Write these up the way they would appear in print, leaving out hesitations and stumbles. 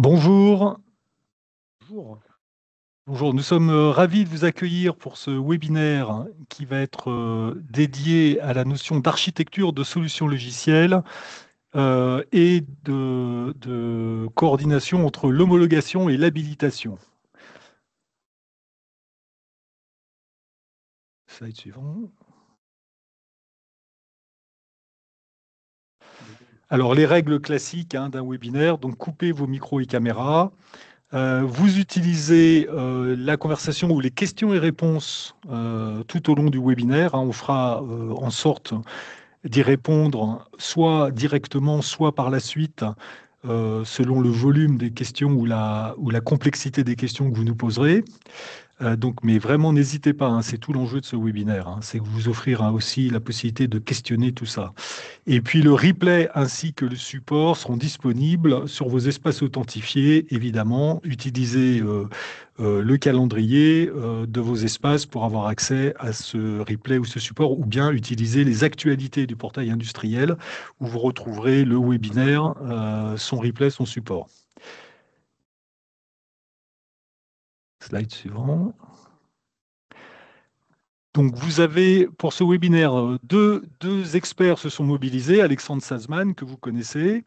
Bonjour. Bonjour. Bonjour, nous sommes ravis de vous accueillir pour ce webinaire qui va être dédié à la notion d'architecture de solutions logicielles et de coordination entre l'homologation et l'habilitation. Slide suivant. Alors, les règles classiques d'un webinaire, donc coupez vos micros et caméras. Vous utilisez la conversation ou les questions et réponses tout au long du webinaire. On fera en sorte d'y répondre soit directement, soit par la suite, selon le volume des questions ou la complexité des questions que vous nous poserez. Mais vraiment, n'hésitez pas, c'est tout l'enjeu de ce webinaire, c'est vous offrir aussi la possibilité de questionner tout ça. Et puis le replay ainsi que le support seront disponibles sur vos espaces authentifiés, évidemment. Utilisez le calendrier de vos espaces pour avoir accès à ce replay ou ce support, ou bien utilisez les actualités du portail industriel où vous retrouverez le webinaire, son replay, son support. Slide suivant. Donc, vous avez, pour ce webinaire, deux experts se sont mobilisés, Alexandre Sazman, que vous connaissez,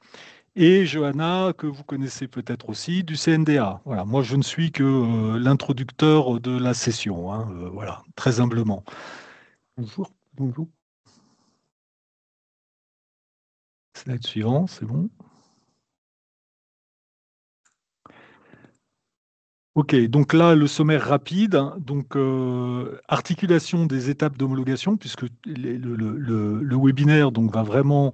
et Johanna, que vous connaissez peut-être aussi, du CNDA. Voilà, moi, je ne suis que l'introducteur de la session, voilà, très humblement. Bonjour, bonjour. Slide suivant, c'est bon. OK, donc là, le sommaire rapide. Donc, articulation des étapes d'homologation, puisque le webinaire donc, va vraiment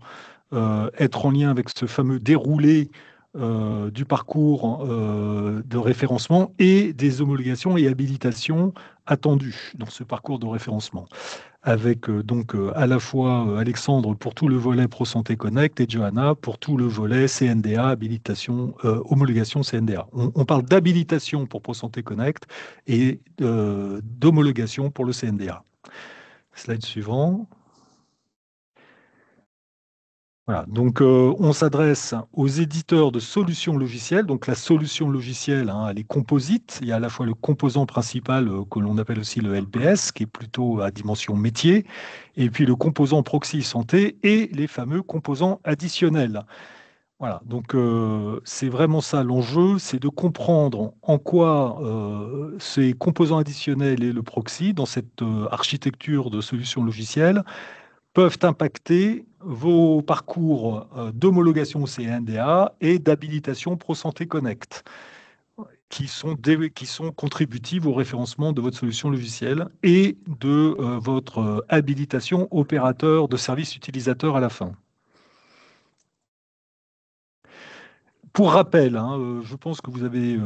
être en lien avec ce fameux déroulé du parcours de référencement et des homologations et habilitations attendues dans ce parcours de référencement, avec à la fois Alexandre pour tout le volet Pro Santé Connect et Johanna pour tout le volet CNDA, habilitation, homologation CNDA. On parle d'habilitation pour Pro Santé Connect et d'homologation pour le CNDA. Slide suivant. Voilà, donc on s'adresse aux éditeurs de solutions logicielles. Donc la solution logicielle, elle est composite. Il y a à la fois le composant principal que l'on appelle aussi le LPS, qui est plutôt à dimension métier, et puis le composant proxy santé et les fameux composants additionnels. Voilà, donc c'est vraiment ça l'enjeu, c'est de comprendre en quoi ces composants additionnels et le proxy, dans cette architecture de solutions logicielles, peuvent impacter vos parcours d'homologation au CNDA et d'habilitation Pro Santé Connect, qui sont contributives au référencement de votre solution logicielle et de votre habilitation opérateur de service utilisateur à la fin. Pour rappel, je pense que vous avez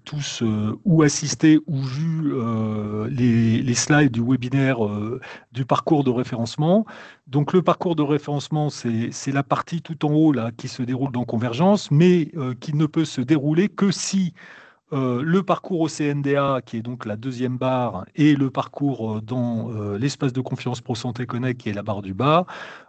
tous ou assisté ou vu les slides du webinaire du parcours de référencement. Donc le parcours de référencement, c'est la partie tout en haut là, qui se déroule dans Convergence, mais qui ne peut se dérouler que si le parcours au CNDA, qui est donc la deuxième barre, et le parcours dans l'espace de confiance Pro Santé Connect, qui est la barre du bas,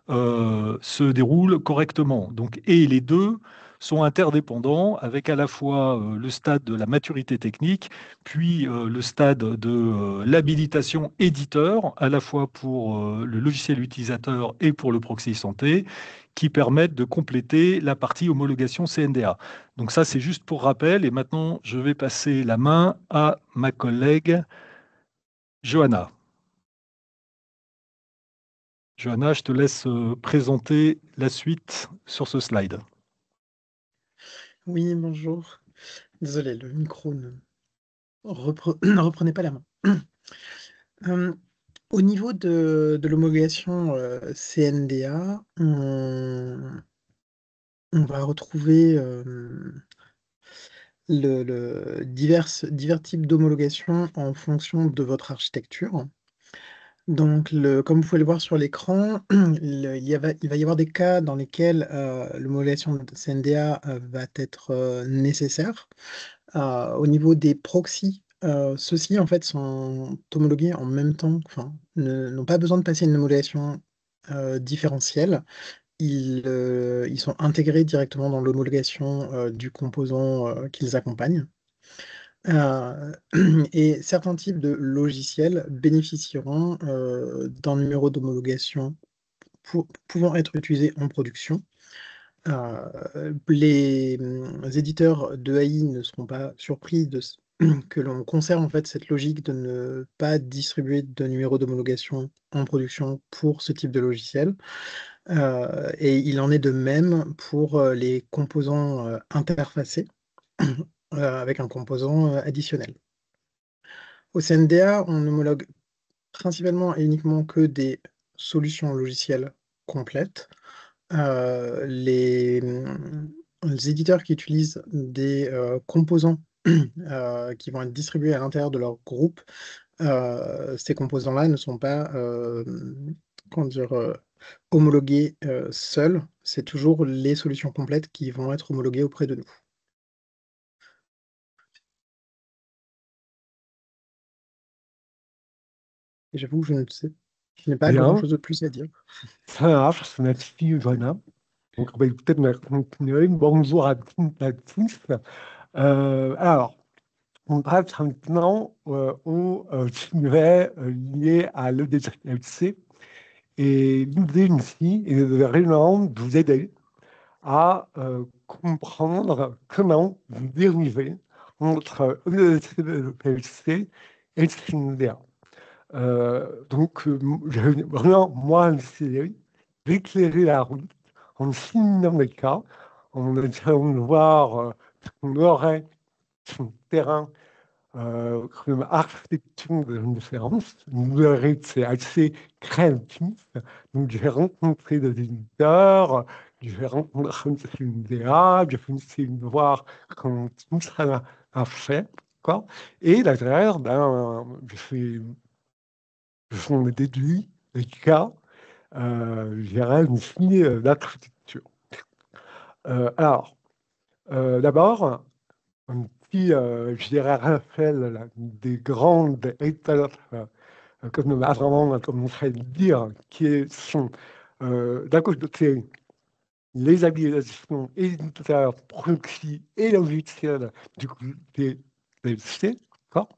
se déroulent correctement. Donc, et les deux sont interdépendants avec à la fois le stade de la maturité technique, puis le stade de l'habilitation éditeur, à la fois pour le logiciel utilisateur et pour le proxy santé, qui permettent de compléter la partie homologation CNDA. Donc ça, c'est juste pour rappel. Et maintenant, je vais passer la main à ma collègue Johanna. Johanna, je te laisse présenter la suite sur ce slide. Oui, bonjour. Désolé, le micro ne ne reprenait pas la main. Au niveau de l'homologation CNDA, on va retrouver divers types d'homologation en fonction de votre architecture. Donc, comme vous pouvez le voir sur l'écran, il va y avoir des cas dans lesquels l'homologation de CNDA va être nécessaire. Au niveau des proxys, ceux-ci en fait sont homologués en même temps, enfin, n'ont pas besoin de passer une homologation différentielle. ils sont intégrés directement dans l'homologation du composant qu'ils accompagnent. Et certains types de logiciels bénéficieront d'un numéro d'homologation pouvant être utilisé en production. Les éditeurs de AI ne seront pas surpris que l'on conserve en fait cette logique de ne pas distribuer de numéro d'homologation en production pour ce type de logiciel. Et il en est de même pour les composants interfacés avec un composant additionnel. Au CNDA, on homologue principalement et uniquement que des solutions logicielles complètes. Les éditeurs qui utilisent des composants qui vont être distribués à l'intérieur de leur groupe, ces composants-là ne sont pas comment dire, homologués seuls. C'est toujours les solutions complètes qui vont être homologuées auprès de nous. Et j'avoue que je n'ai pas Bien, grand-chose de plus à dire. ça marche, merci Joanna. Donc, on va peut-être continuer. Bonjour à toutes et à tous. Alors, on passe maintenant au sujet lié à l'EDLC. Et l'idée ici est vraiment de vous aider à comprendre comment vous dérivez entre l'EDLC et le CNDA. Donc, j'ai vraiment, moi, essayé d'éclairer la route en simulant les cas, en essayant de voir ce qu'on aurait sur le terrain comme architecture de référence. Vous verrez que c'est assez créatif. Donc, j'ai rencontré des éditeurs, j'ai rencontré une DA, j'ai essayé de voir comment tout ça a fait. Quoi. Et derrière, j'en ai déduit les cas, j'ai réussi l'architecture. Alors, d'abord, un petit, je dirais, rappel des grandes étapes, comme on a vraiment commencé à le dire, qui sont d'un côté les habilitations éditeurs, proxy et logiciels du côté des C, d'accord.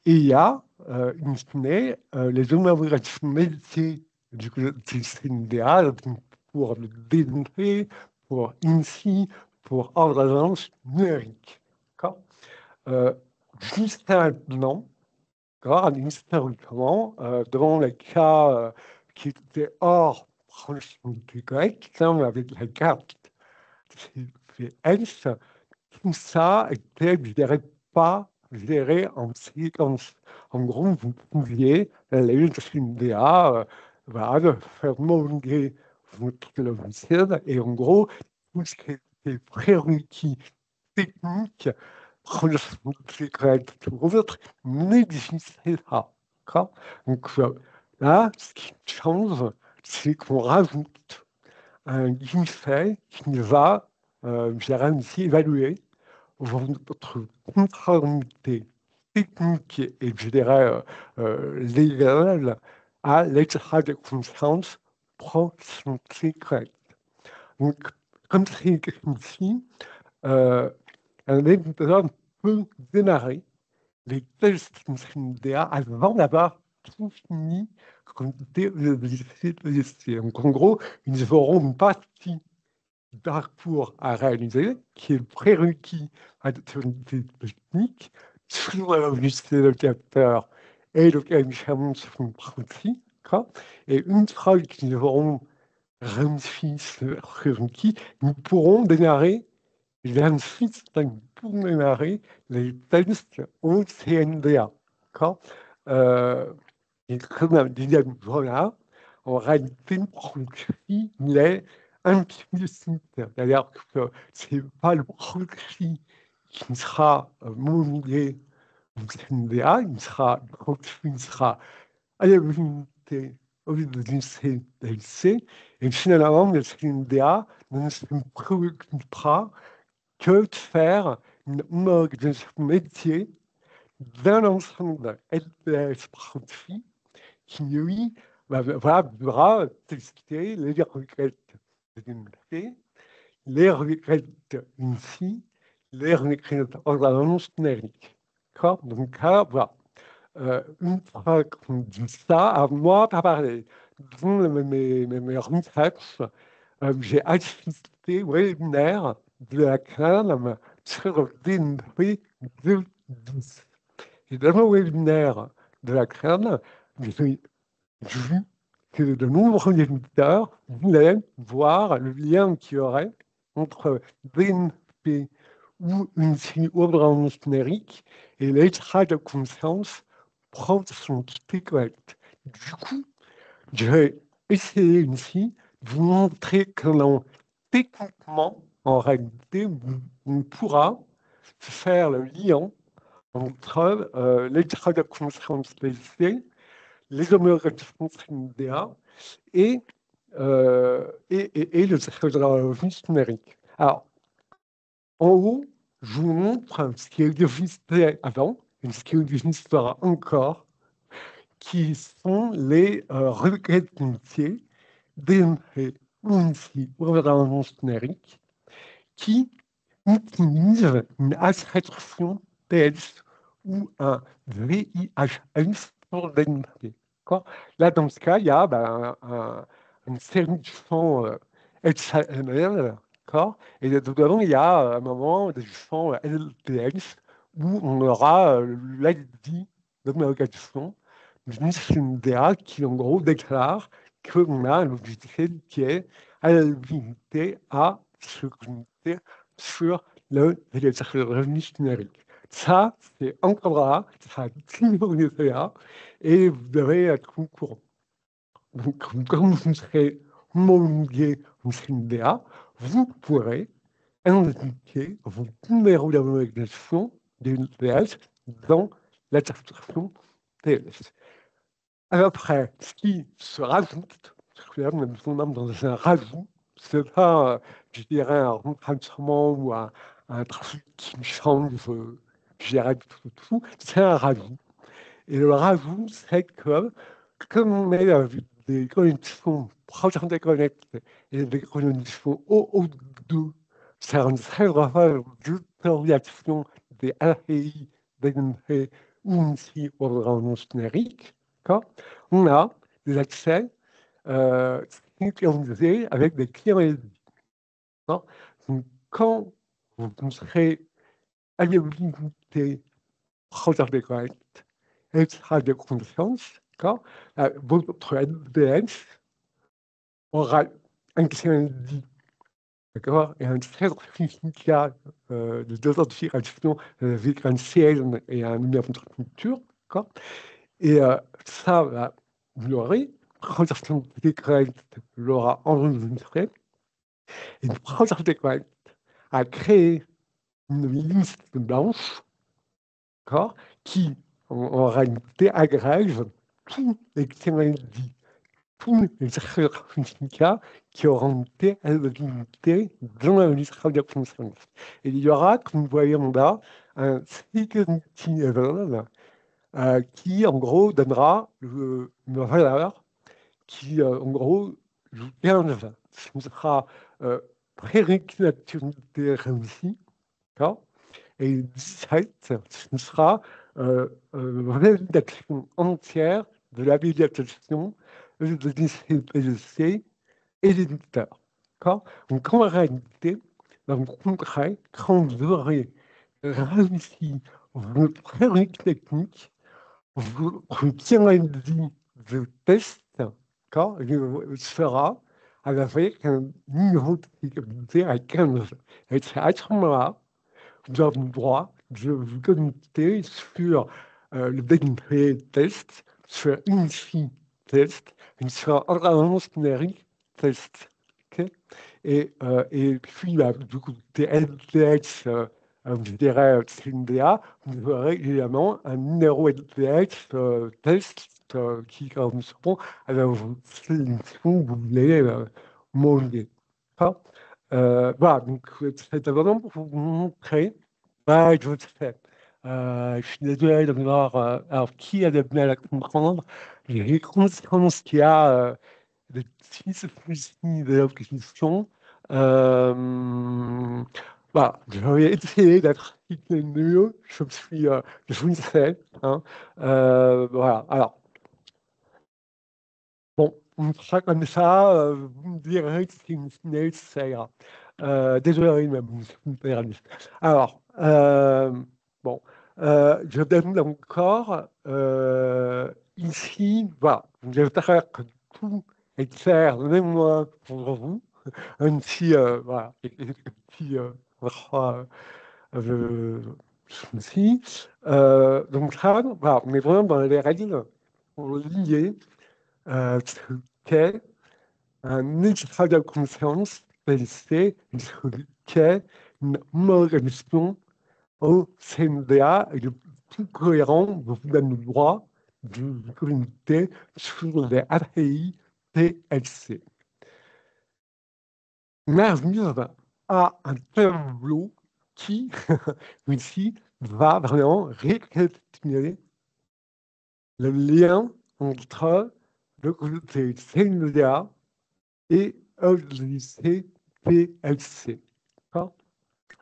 Et il y a, in fine, les homologations métiers du côté CNDA pour le DNP, pour INSI, pour ordre d'agence numérique. Euh, Jusqu'à maintenant, historiquement, dans les cas qui étaient hors proximité correcte, avec la carte CPS, tout ça était, je dirais, pas géré en séquence. En gros, vous pouviez, les CNDA, voilà, faire homologuer votre logiciel et en gros, tout ce qui était prérequis technique, correct ou autre, n'existait pas. D'accord. Donc là, ce qui change, c'est qu'on rajoute un guichet qui va, je dirais aussi, évaluer votre conformité technique et, je dirais, légale à l'état de conscience proximité correcte. Donc, comme c'est écrit ici, un éditeur peut démarrer les tests CNDA avant d'avoir tout fini côté EDC. Donc, en gros, ils auront une partie du parcours à réaliser qui est le prérequis à l'autorité technique sur le logiciel de capteur et le cas échéant sur une pratique. Et une fois qu'ils auront réussi ce prérequis, nous pourrons démarrer j'insiste pour démarrer les tests au CNDA. Et comme un deuxième voilà, en réalité, le proxy, il est implicite. C'est-à-dire que ce n'est pas le proxy qui sera homologué au CNDA, le proxy sera à la unité au lieu de l'ICDLC, et finalement, le CNDA ne se préoccupera que de faire une homologation métier d'un ensemble LPS profit qui, lui, voilà, devra tester les requêtes DMP, les requêtes INSI, les requêtes ordonnance numérique. D'accord? Donc là, voilà. Une fois qu'on dit ça, à moi, pas parler. Dans mes recherches, j'ai assisté au webinaire de la CNAM sur le DNP 2.10. Et dans le webinaire de la CNAM, j'ai vu que de nombreux éditeurs voulaient voir le lien qu'il y aurait entre DNP ou une ordonnance numérique et l'état de conscience proche de son petit correct. Du coup, j'ai essayé ici de vous montrer comment techniquement, en réalité, on pourra faire le lien entre l'état de conscience PLC, les homologations CNDA et le cercle de la revue numérique. Alors, en haut, je vous montre ce qui existait avant et ce qui existera encore, qui sont les requêtes métiers DMP ou INSI ou ordonnance numérique qui utilisent une attribution TS ou un VIHS pour DMP. Là, dans ce cas, il y a une série de champs XML, et dedans, il y a à un moment des champs LTS où on aura l'ID d'homologation d'une CNDA qui, en gros, déclare qu'on a un logiciel qui est habilité à se connecter sur le revenu numérique. Ça, c'est encore là, ça a toujours été là, et vous devez être au courant. Donc, comme vous serez homologué en CNDA, vous pourrez indiquer vos numéros d'homologation des TS dans la certification TS. Après, ce qui se rajoute, nous sommes dans un rajout, c'est pas, je dirais, un remplacement ou un truc qui change, je dirais, tout, c'est un rajout. Et le rajout, c'est que, comme on met des connexions proches des connectes et des connexions OO2, c'est un très grave d'utilisation des API, DNP ou INSI ou ordonnance numérique, on a des accès synchronisés avec des clients LD. Donc, quand vous serez à l'habilité proche des connectes, extra de confiance, votre LDS aura un client LD, d'accord, et un certificat d'authentification avec un CL et un numéro de structure, d'accord. Et ça, vous l'aurez, Protection des connects l'aura enregistré, et Protection des connects a créé une liste blanche, d'accord, qui, en réalité, agrège tous les CMLD, tous les certificats qui auront été habilités dans la liste de conscience. Et il y aura, comme vous voyez en bas, un security level qui, en gros, donnera une valeur qui, en gros, joue 15. Ce sera prérequis d'activité réussie, d'accord, et 17, ce sera validation entière de l'habilitation de DCPGC et l'éditeur. Donc, en réalité, dans le concret, quand vous aurez réussi votre prérequis technique, votre tirage de test sera avec un niveau de sécurité à 15. Et c'est à ce moment-là, vous avez le droit de vous connecter sur le BNP test, sur INSI test, et sur ordonnance numérique test. Et puis, du coup, LTX, je dirais CNDA, vous aurez évidemment un numéro LTX test qui correspond à la solution que vous voulez homologuer. Voilà, donc c'était vraiment pour vous montrer je fais. Je suis désolé de voir, alors qui a de mal à comprendre, j'ai conscience qu'il y a des petits soucis de la question. Voilà, je vais essayer d'être le mieux, je le sais. Hein. Voilà, alors, bon, on fera comme ça, vous me direz que c'est une finale, ça ira. Désolé, mais vous me perdez. Alors, bon, je donne encore, ici, voilà, j'espère que tout est clair, même moi, pour vous, même si, voilà, si, je souci. Donc ça, voilà, on est vraiment dans les règles pour lier ce qu'est un extra de conscience, c'est ce qu'est une homologation au CNDA et le plus cohérent vous donne le droit de communauté sur les API PLC. On arrive à un tableau qui, ici, va vraiment récapituler le lien entre le côté CNDA et lycée PLC.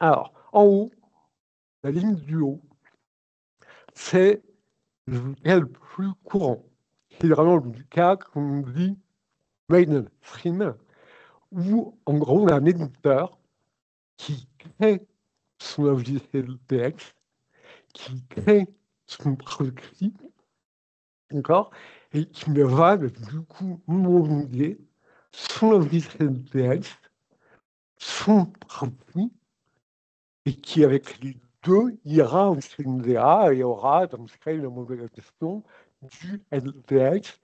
Alors, en haut, la ligne du haut, c'est le cas le plus courant. C'est vraiment le cas qu'on dit mainstream, où en gros, on a un éditeur qui crée son logiciel PX, qui crée son produit, d'accord, et qui me va du coup homologuer son logiciel PX, son produit, et qui, avec les deux, ira au CNDA et aura, dans ce cas, une homologation du LTX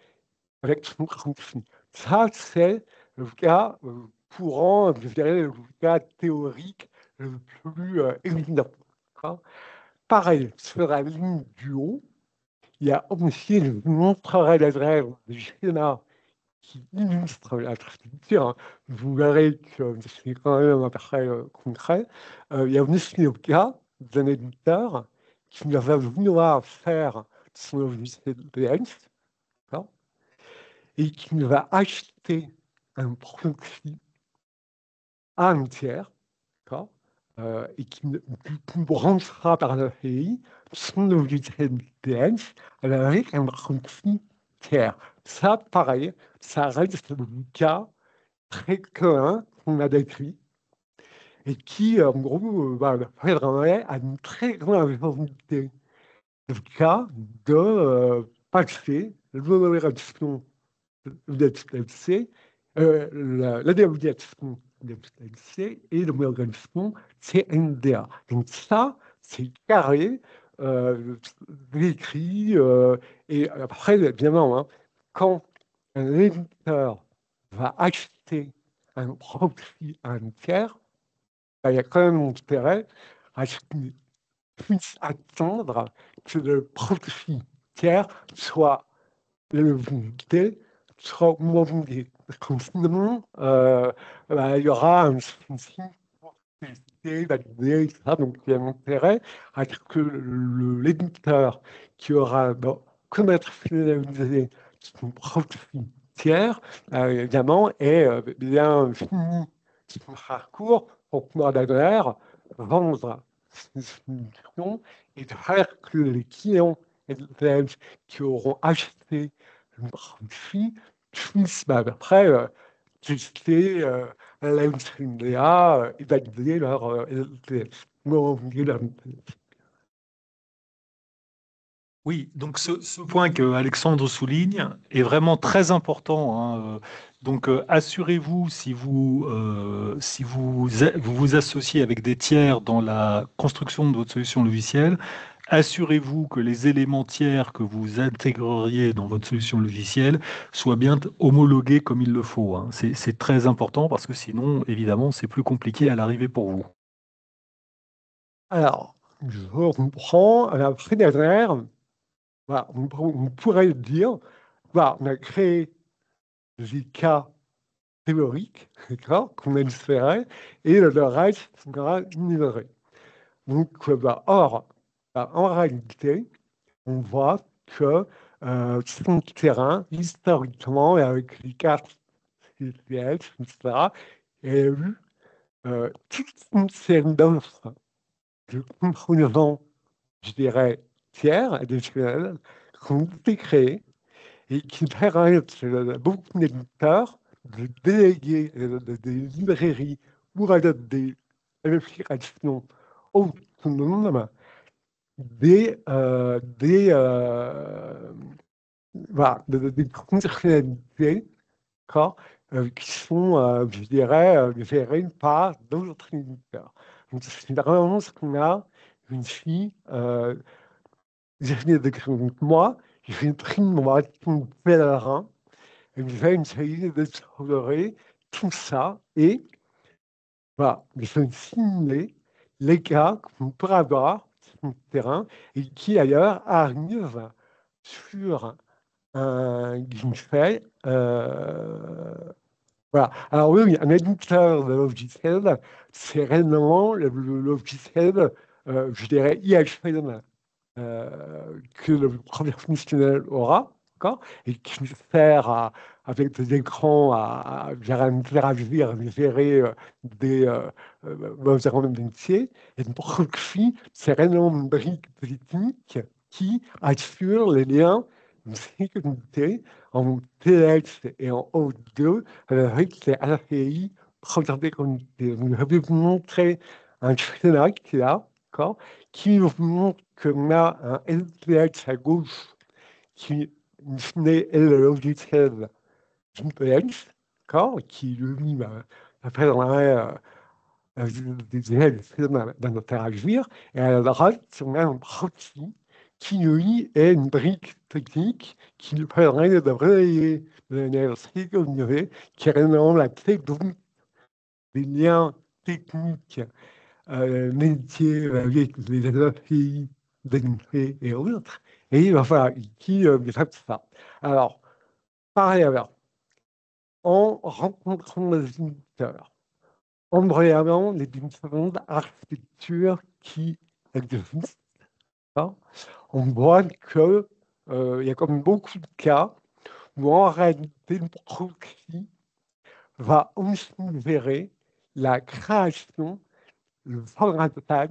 avec son produit. Ça, c'est le cas courant, je dirais, le cas théorique le plus évident. Pareil, sur la ligne du haut, il y a aussi, je vous montrerai les règles du schéma qui illustre la structure. Vous verrez que c'est quand même un très concret. Il y a aussi le cas d'un éditeur qui va vouloir faire son logiciel PX et qui va acheter un proxy à un tiers et qui branchera par l'API son logiciel PX avec un proxy tiers. Ça, pareil, ça reste le cas très commun qu'on a décrit et qui, en gros, permet à une très grande majorité de cas de passer l'homologation de l'FTLC, la déobligation de l'FTLC et l'homologation CNDA. Donc ça, c'est carré, écrit, et après, évidemment, hein, quand un éditeur va acheter un proxy à un tiers, il y a quand même intérêt à ce qu'il puisse attendre que le proxy tiers soit vulnérabilité soit homologué. Sinon, il y aura un souci pour tester, valider, etc. Donc, il y a un intérêt à ce que l'éditeur qui aura commercialisé son produit tiers, évidemment, ait bien fini son parcours pour pouvoir derrière vendre ses solutions et de faire que les clients et les élèves qui auront acheté le produit puissent après tester la LCNDA et valider leur LTS. Oui, donc ce point que Alexandre souligne est vraiment très important, hein. Donc assurez-vous si vous vous associez avec des tiers dans la construction de votre solution logicielle, assurez-vous que les éléments tiers que vous intégreriez dans votre solution logicielle soient bien homologués comme il le faut, hein. C'est très important parce que sinon, évidemment, c'est plus compliqué à l'arrivée pour vous. Alors, je reprends. Après, derrière, voilà, on pourrait dire, voilà, on a créé des cas théoriques, qu'on espérait, et le reste sera ignoré. Donc, or, En réalité, on voit que sur le terrain, historiquement, et avec les cartes CCS, etc., il y a eu toute une série d'offres de composants, je dirais, tiers, additionnels, qui ont été créés et qui permettent à beaucoup d'éditeurs de déléguer des librairies ou à des applications autonomes voilà, des fonctionnalités qui sont, je dirais, gérées par d'autres éditeurs. Donc, c'est vraiment ce qu'on a ici. J'ai fait des moi, j'ai pris mon pèlerin et j'ai essayé d'explorer tout ça et voilà, je vais simuler les cas qu'on peut avoir sur le terrain et qui ailleurs arrivent sur un guichet. Voilà. Alors oui, un éditeur de logiciel, c'est réellement le logiciel, je dirais, IHM, que le premier fonctionnel aura, et qui sert avec des écrans à interagir, à gérer des environnements de métier. Et le proxy, c'est réellement une brique technique qui assure les liens de sécurité en TLS et en O2 avec les API propriété connectée. Donc, je vais vous montrer un schéma qui est là, qui vous montre qu'on a un LTX à gauche qui est le logiciel GPX, qui lui permet d'interagir, et à la droite, on a un proxy qui lui est une brique technique qui lui permet de relayer l'énergie qui est réellement la clé des liens techniques métiers avec les API d'NP et autres, et voilà, qui traite ça. Alors, par ailleurs, en rencontrant les éditeurs, en regardant les différentes architectures qui existent, on voit qu'il y a comme beaucoup de cas où en réalité le proxy va aussi gérer la création, le formatage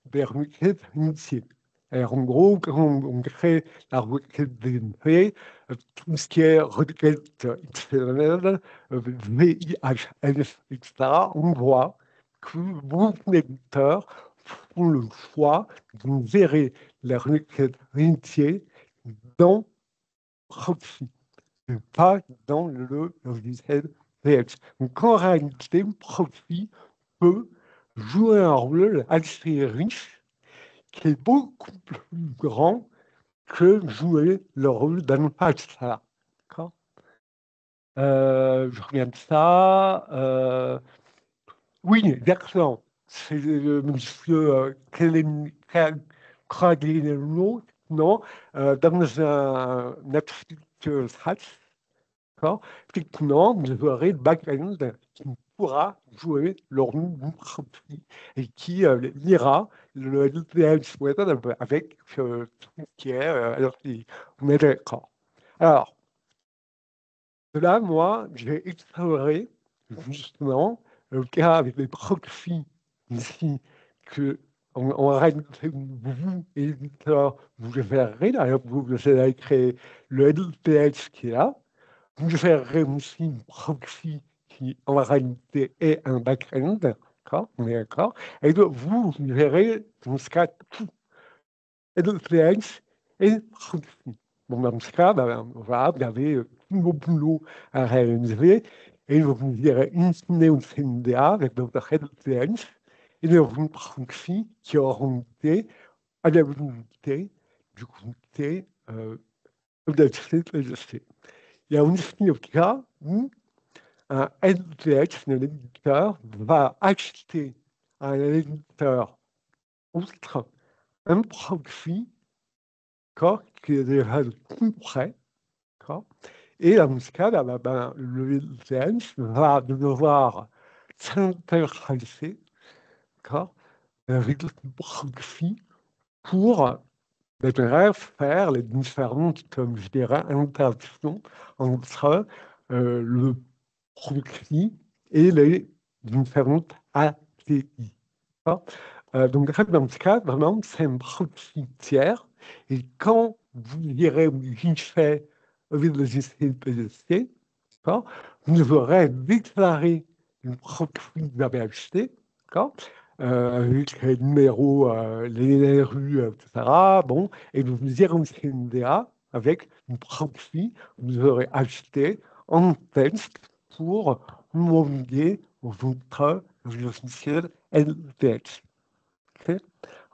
des requêtes initiées. Alors, en gros, quand on crée la requête DNP, tout ce qui est requête XML, VIHL, etc., on voit que beaucoup d'éditeurs font le choix de gérer les requêtes initiées dans Proxy, et pas dans le logiciel VX. Donc, en réalité, Proxy peut jouer un rôle assez riche qui est beaucoup plus grand que jouer le rôle d'un patch. D'accord. Je reviens de ça. Oui, exactement. C'est monsieur Craglino, non, dans un article Scratch, effectivement, vous aurez le back-end qui pourra jouer le rôle du produit et qui lira le LTL avec tout ce qui est on est d'accord. Alors, là, moi, j'ai exploré justement le cas avec les proxys ici que en réalité, vous, éditeur, vous verrez, d'ailleurs, vous allez créer le LTS qui est là. Vous verrez aussi une proxy qui, en réalité, est un back-end, d'accord, on est d'accord. Et donc, vous verrez, dans ce cas, tout, LTS et proxy. Bon, dans ce cas, voilà, vous avez tout vos boulots à réaliser, et vous verrez une fine ou une CNDA avec votre LTS, et donc une proxy qui aura été à la volonté du comité de il y a aussi le cas où un LTX, un éditeur, va acheter à un éditeur autre un proxy qui est déjà tout prêt. Et dans ce cas, le LTX va devoir s'interfacer avec le proxy pour faire les différentes, je dirais, interactions entre le proxy et les différentes API. Donc, dans ce cas, vraiment, c'est un proxy tiers. Et quand vous irez au guichet avec le GCPDC, vous aurez déclaré le proxy que vous avez acheté, avec les numéros, les rues, etc. Bon, et vous irez au CNDA avec une proxy que vous aurez acheté en test pour homologuer votre logiciel LTX.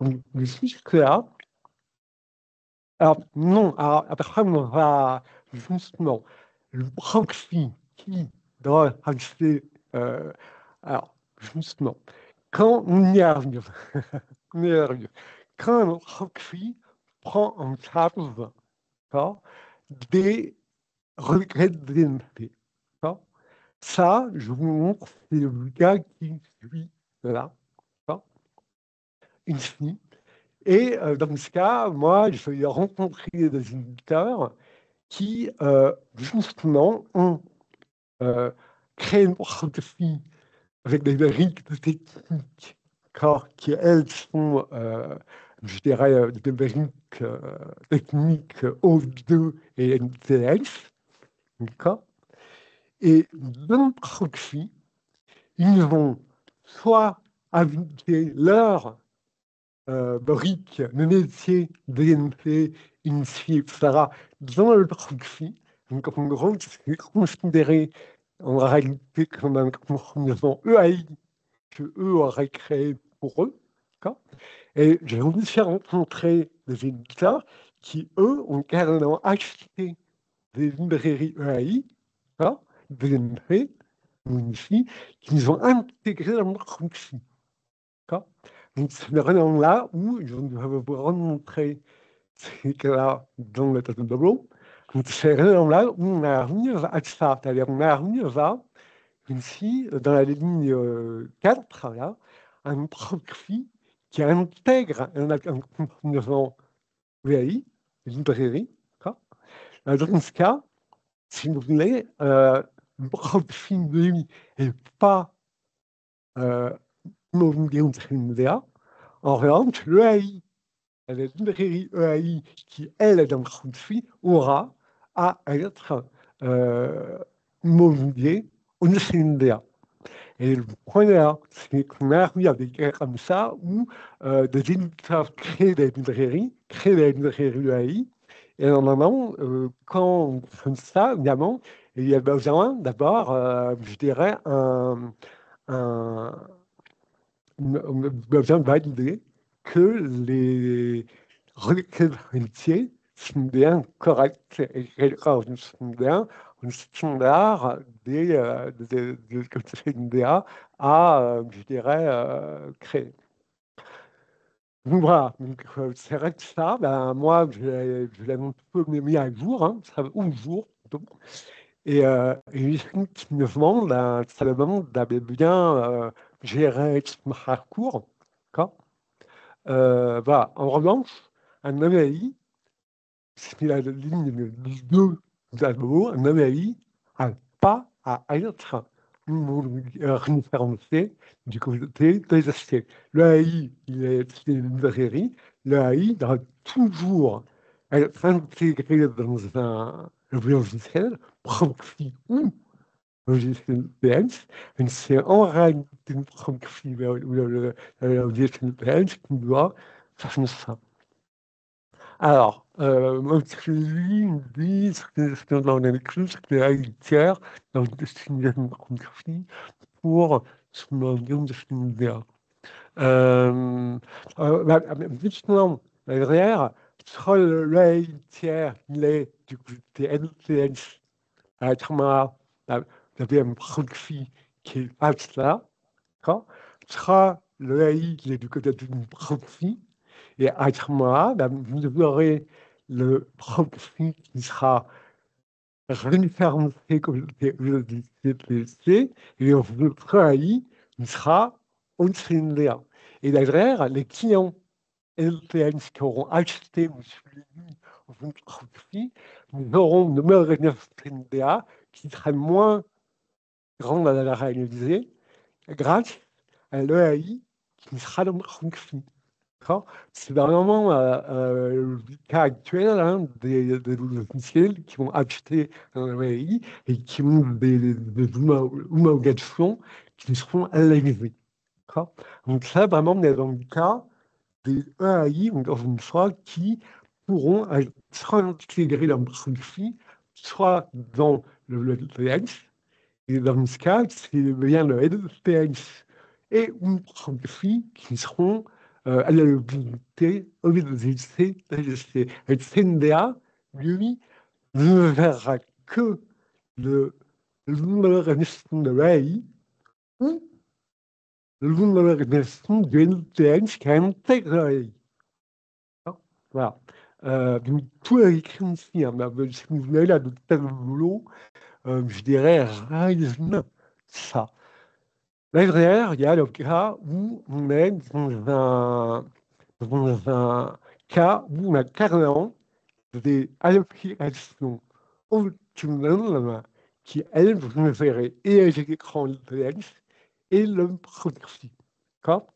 Donc, jusque-là, alors non, alors après on va justement le proxy qui doit acheter, alors justement, quand on y arrive, quand un proxy prend en charge des requêtes DNP, ça, je vous montre, c'est le gars qui suit là, ici. Et dans ce cas, moi, je vais rencontrer des éditeurs qui, justement, ont créé une proxy avec des briques techniques qui, elles, sont, je dirais, des briques techniques O2 et NTS. Et dans le proxy, ils vont soit ajouter leur briques, le métier, DNP, INSI, etc., dans le proxy. Donc, en gros, c'est considéré en réalité comme un composant EAI que eux auraient créé pour eux. Et j'ai aussi rencontré des éditeurs qui, eux, ont carrément acheté des librairies EAI, DNP, ou INSI, qu'ils ont intégrées dans le proxy. Donc, c'est vraiment là où je vais vous remontrer ce qu'il y a dans le tableau. Donc, c'est vraiment là où on arrive à ça. C'est-à-dire on arrive à, ici, dans la ligne 4, là, un proxy qui intègre un composant VAI, une librairie. Dans ce cas, si vous voulez, le proxy, lui, n'est pas homologué au CNDA. En revanche, l'EAI, la librairie EAI qui, elle, est dans le proxy, aura à être homologuée au CNDA. Et le point là, c'est qu'on arrive à des cas comme ça où des éditeurs créent des librairies EAI, et normalement, quand on fait ça, évidemment, il y a besoin d'abord, je dirais, on a besoin de valider que les requêtes métiers sont bien correctes et qu'elles sont bien un standard des CNDA à, je dirais, créer. Donc voilà, c'est vrai que ça, ben, moi, je l'ai un peu mis à jour, ça va au jour, plutôt. Et effectivement, ça demande d'aller bien gérer son parcours. Voilà. En revanche, un EAI, c'est la ligne 2 d'abord, un EAI n'a pas à être référencé du côté des achetés. L'EAI, il est une librairie, l'EAI doit toujours être intégré dans un logiciel proxy ou logiciel PS, et c'est en réalité une proxy le logiciel PS qui doit faire ça. Alors, moi, je dis que dans l'électrice, que l'EAI tiers dans le destination de proxy pour ce module de FINDEA. Justement, derrière, sur l'EAI tiers, il est du côté LTS, à ce moment-là, vous avez un proxy qui passe là, sera l'EAI qui est du côté d'une proxy, et à ce moment-là, vous aurez le proxy qui sera référencé comme le DCPC, et votre EAI sera au CNDA. Et derrière, les clients LTNs qui auront acheté ou suivi une proxy, nous aurons une numérotation CNDA qui sera moins grande à la réaliser grâce à l'EAI qui sera dans le proxy. C'est vraiment le cas actuel des logiciels qui vont acheter un EAI et qui ont des homologations qui seront réalisées. Donc ça, vraiment, on est dans le cas des EAI, encore une fois, qui pourront soit intégrer dans le proxy, soit dans le LTS. Et dans ce cas, c'est bien le LTS et une proxy qui seront à la mobilité au lieu de GC. Et le CNDA, lui, ne verra que le numérotation de l'EAI ou le numérotation du LTS qui intègre l'EAI. Voilà. Donc, tout est écrit ici. Mais si vous voulez là de tel boulot, je dirais réalisme ça. Là, derrière, il y a le cas où on est dans un cas où on a carrément des allocations autonomes qui, elles, vont gérer et l'écran LTS et le proxy.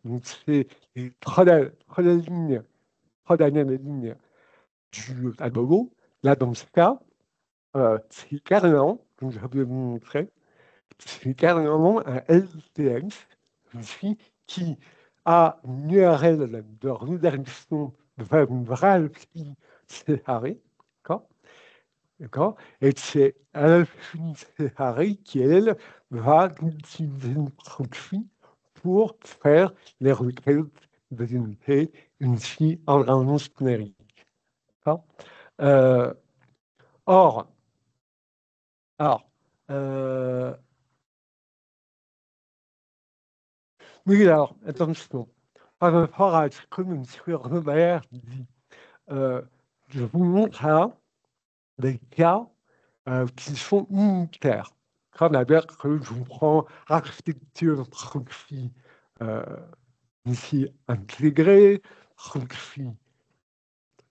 Donc, c'est les trois lignes du tableau. Là, dans ce cas, c'est carrément, comme je vais vous montrer, c'est carrément un LTS qui a une URL de redirection vers une vraie API séparée. D'accord. Et c'est l'API séparée qui, elle, va utiliser une proxy pour faire les requêtes des unités ici en environnement numérique. Or, oui, alors, attention, par rapport à ce que M. Robert dit, je vous montre là des cas qui sont unitaires. C'est-à-dire que je vous prends architecture proxy ici intégrée, proxy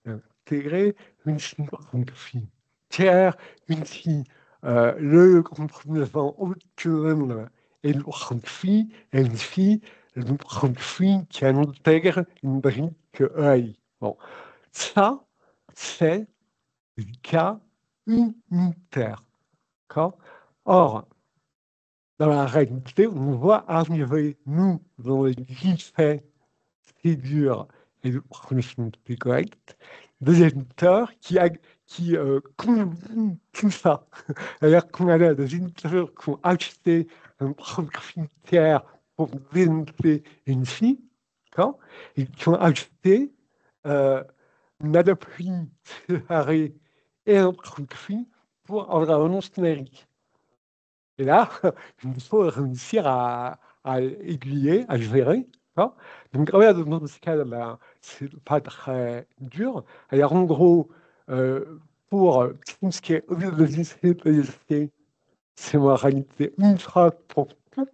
intégrée, ici proxy tiers, ici le composant autonome et le proxy, et ici le proxy qui intègre une brique EAI. Bon, ça, c'est le cas unitaire. Or, dans la réalité, on voit arriver, nous, dans les différentes figures et le prononciation correct, des éditeurs qui combinent tout ça. C'est-à-dire qu'on a des éditeurs qui ont acheté un proxy tiers pour dénoncer une fille, et qui ont acheté une adaptation séparée et un proxy pour environnement numérique. Et là, il faut réussir à aiguiller, à gérer. Donc, regarde, dans ce cas-là, c'est pas très dur. Alors, en gros, pour tout ce qui est PSP, c'est en réalité une phrase pour tout.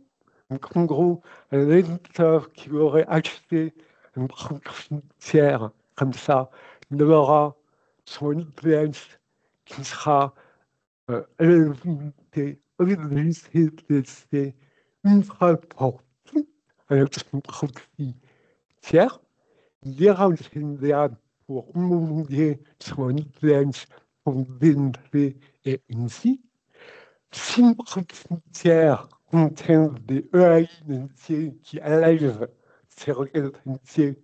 Donc, en gros, l'éditeur qui aurait acheté une proxy tiers comme ça, il aura son LPS qui sera l'unité au lieu de une phrase pour tout avec son proxy tiers. Il y aura aussi une DA pour homologuer son LPS pour dénoncer et ainsi. Si une proxy tiers contient des EAI d'entiers qui allègent ces requêtes entiers,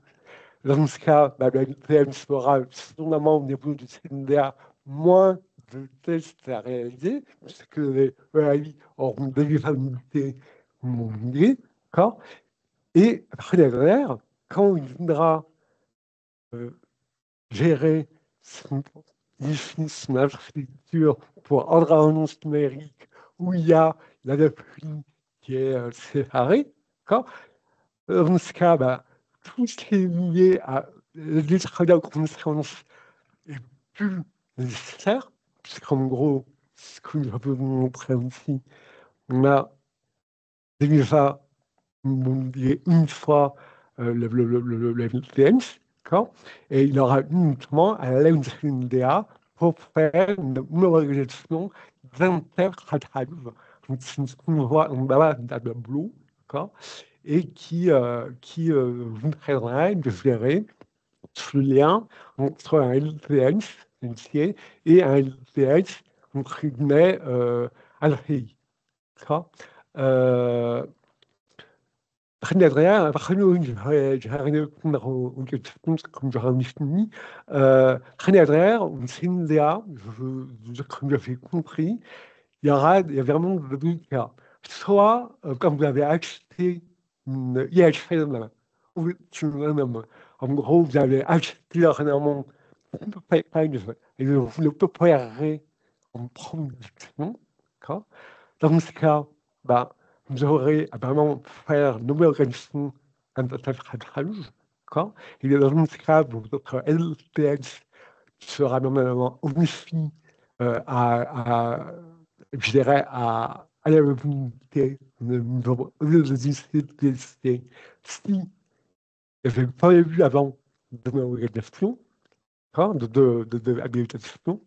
dans ce cas, le LPM sera sûrement au niveau du CNDA moins de tests à réaliser, puisque les EAI auront déjà limité mon idée. Et après derrière, quand il viendra gérer son architecture pour environnement numérique où il y a l'adaptation qui est séparée, dans ce cas, tout ce qui est lié à l'électrode de connaissance est plus nécessaire, puisqu'en gros, ce que je peux vous montrer ici, on a déjà modifié une fois le LTS, d'accord. Et il aura uniquement à l'aide de CNDA pour faire une homologation d'intercalative. Donc, c'est ce qu'on voit en bas d'un tableau, d'accord, et qui vous permettra de gérer ce lien entre un LTS entier et un LTS entre guillemets alphéi. D'accord. Très bien, après j'ai répondre aux questions comme j'aurais fini. Très bien, c'est une idea, comme j'avais compris, il y a vraiment deux cas. Soit, quand vous avez acheté une IHM, ou une en gros, vous avez acheté dernièrement une package et vous le préparez en production, d'accord. Dans ce cas, bah, vous aurez à vraiment faire une opération d'interfaçage, d'accord. Et dans ce cas, votre LTS sera normalement unifié je dirais, à la mobilité de DCTC si je n'avais pas vu avant de l'organisation, de l'habilitation.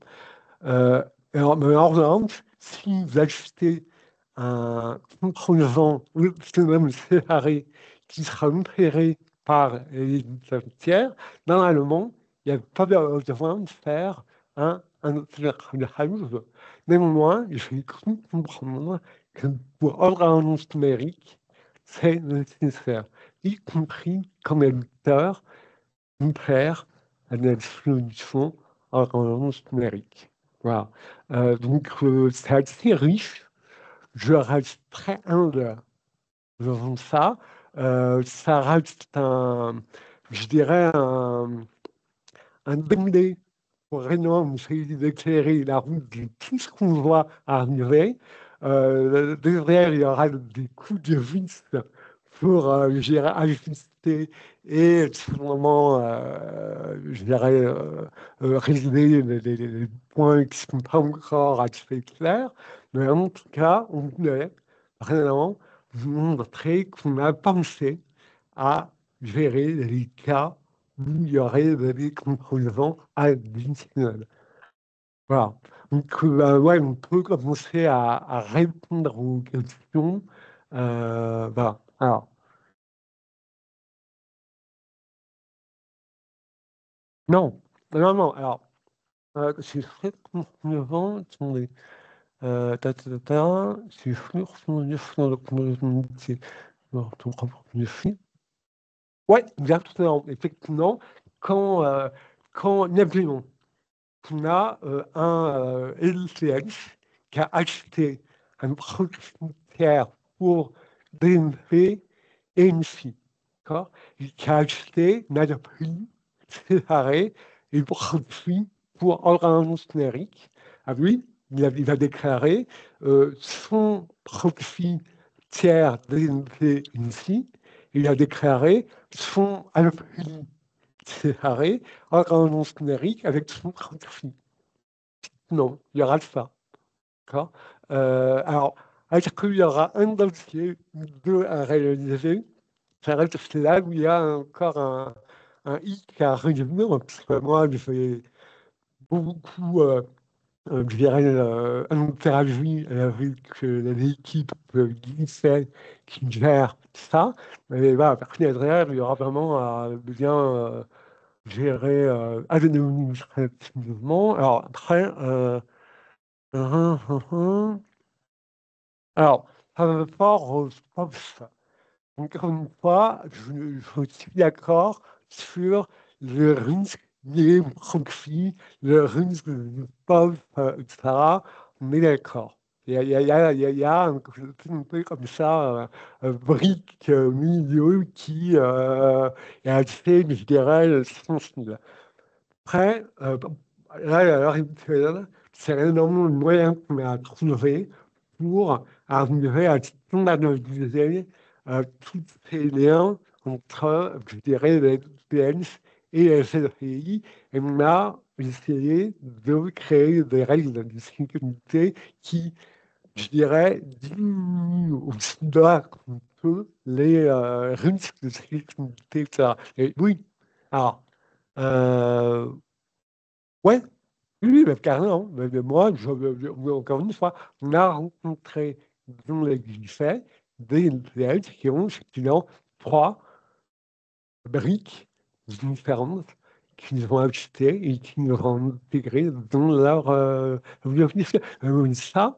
Mais en revanche, si vous achetez un composant même séparé qui sera opéré par les tiers, normalement, il n'y a pas besoin de faire un interchange. Néanmoins, j'ai cru comprendre que pour ordonnance numérique, c'est nécessaire, y compris comme éditeur, faire à la solution ordonnance numérique. Voilà. Donc, c'est assez riche. Je reste très humble devant ça. Ça reste je dirais, un délai pour vraiment essayer d'éclairer la route de tout ce qu'on voit arriver. Derrière, il y aura des coups de vis pour, je dirais, ajuster et sûrement, je dirais, résoudre les points qui ne sont pas encore assez clairs. Mais en tout cas, on voulait vraiment vous montrer qu'on a pensé à gérer les cas où il y aurait des composants additionnels. Voilà. Donc, ouais, on peut commencer à répondre aux questions. Voilà. Alors, non, non, non. Alors, c'est très confusant. Attendez. C'est sur le communauté. Oui, exactement. Effectivement, quand imaginons qu'on a un LCS qui a acheté un produit tiers pour DMP et une fille, d'accord? Et qui a acheté un prix séparé et produit pour ordonnance numérique. Ah oui, il va déclarer son produit tiers DMP une fille. Il a déclaré son prix séparé ordonnance numérique avec son produit. Non, il y aura ça. D'accord. Alors, est-ce qu'il y aura un dossier ou deux à réaliser? Ça reste c'est là où il y a encore un hic à résoudre, parce que moi, je fais beaucoup, je dirais, interagir avec l'équipe qui gère ça. Mais voilà, à partir derrière, il y aura vraiment bien gérer administrativement. Alors, après, alors, par rapport aux profs, encore une fois, je suis d'accord sur le risque des proxys, le risque du POV, etc. On est d'accord. Il y a un peu comme ça, brique milieu qui est assez, je dirais, sensible. Après, là, à l'heure actuelle, c'est énormément de moyens qu'on a trouvé pour arriver à standardiser tous ces liens entre, je dirais, les PNs et les CFI. Et on a essayé de créer des règles de sécurité qui, je dirais, diminuent aussi bas qu'on peut les risques de sécurité, etc. Et oui, alors, Euh, ouais, oui, mais carrément. Mais moi, encore une fois, on a rencontré dans les guichets des élèves qui ont effectivement 3 briques différentes qu'ils vont acheter et qu'ils vont intégrer dans leur bibliothèque. Ça,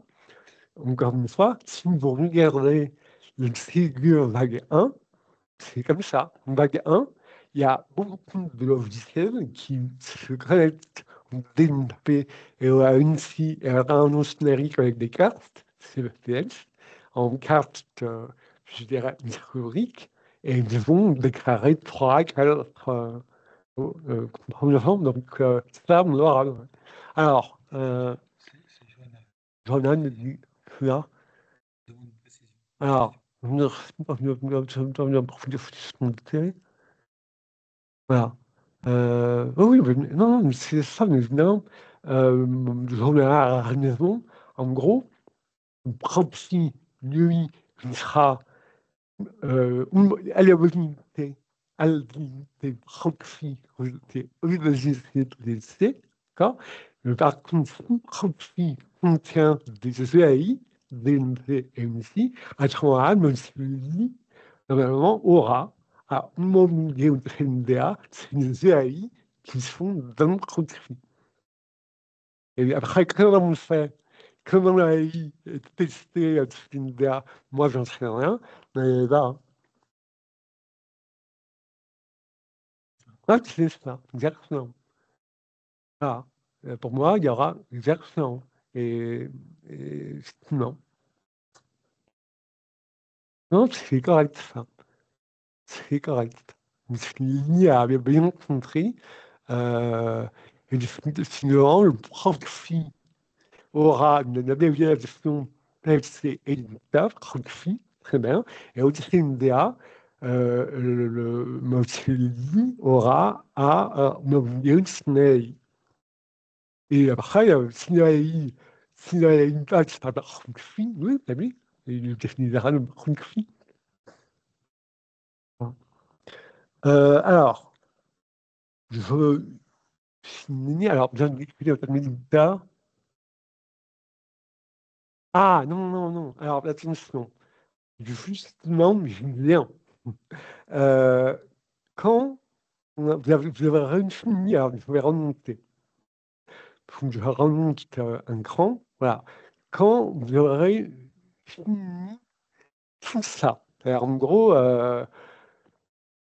encore une fois, si vous regardez le Ségur vague 1, c'est comme ça. Vague 1, il y a beaucoup de logiciels qui se connectent au DNP et à UNSI et à un générique avec des cartes, CFTS, en cartes, je dirais, historiques, et ils vont déclarer 3, 4 composants. Donc, ça, on l'aura. Alors, Jordan dit là. Alors, voilà. Oui, oui, non, mais c'est ça, mais évidemment, j'en ai à la maison. En gros, le proxy, lui, il sera à la limité proxy, c'est USGC, d'accord? Mais par contre, si le proxy contient des EAI, DNP et MSI, à ce moment-là, monsieur lui, normalement, aura à homologuer au CNDA, c'est des EAI qui sont dans le proxy. Et après, comment on fait? Comment l'AI est testée à CNDA? Moi, j'en sais rien, mais là, c'est ça, exactement. Voilà. Pour moi, il y aura exactement. Et, et non, non, c'est correct, ça. C'est correct. L'IA avait bien compris. Et finalement, le proxy aura une abréviation PLC éditeur, proxy, très bien. Et au-dessus MDA, le monsieur Lee aura à une SNAI. Et après, s'il y a une page par proxy, oui, t'as vu, il définira le proxy. Alors, je veux finir. Alors, bien discuter au méditeur. Ah, non, non, non. Alors, attention. Justement, je viens. Quand vous avez réussi, alors je vais remonter. Faut que je remonte un cran. Voilà. Quand vous aurez fini tout ça, alors, en gros,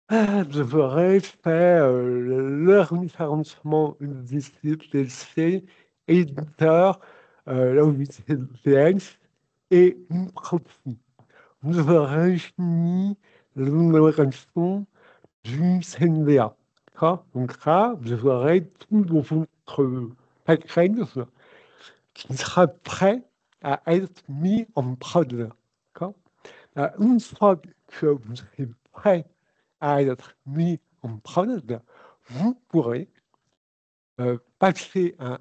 je ferais fait le référencement UGC, éditeur, là où c'est TX, et une proxy. Vous aurez fini l'amélioration du CNVA. D'accord? Donc là, vous aurez tout dans votre package qui sera prêt à être mis en prod. D'accord? Une fois que vous serez prêt à être mis en prod, vous pourrez passer à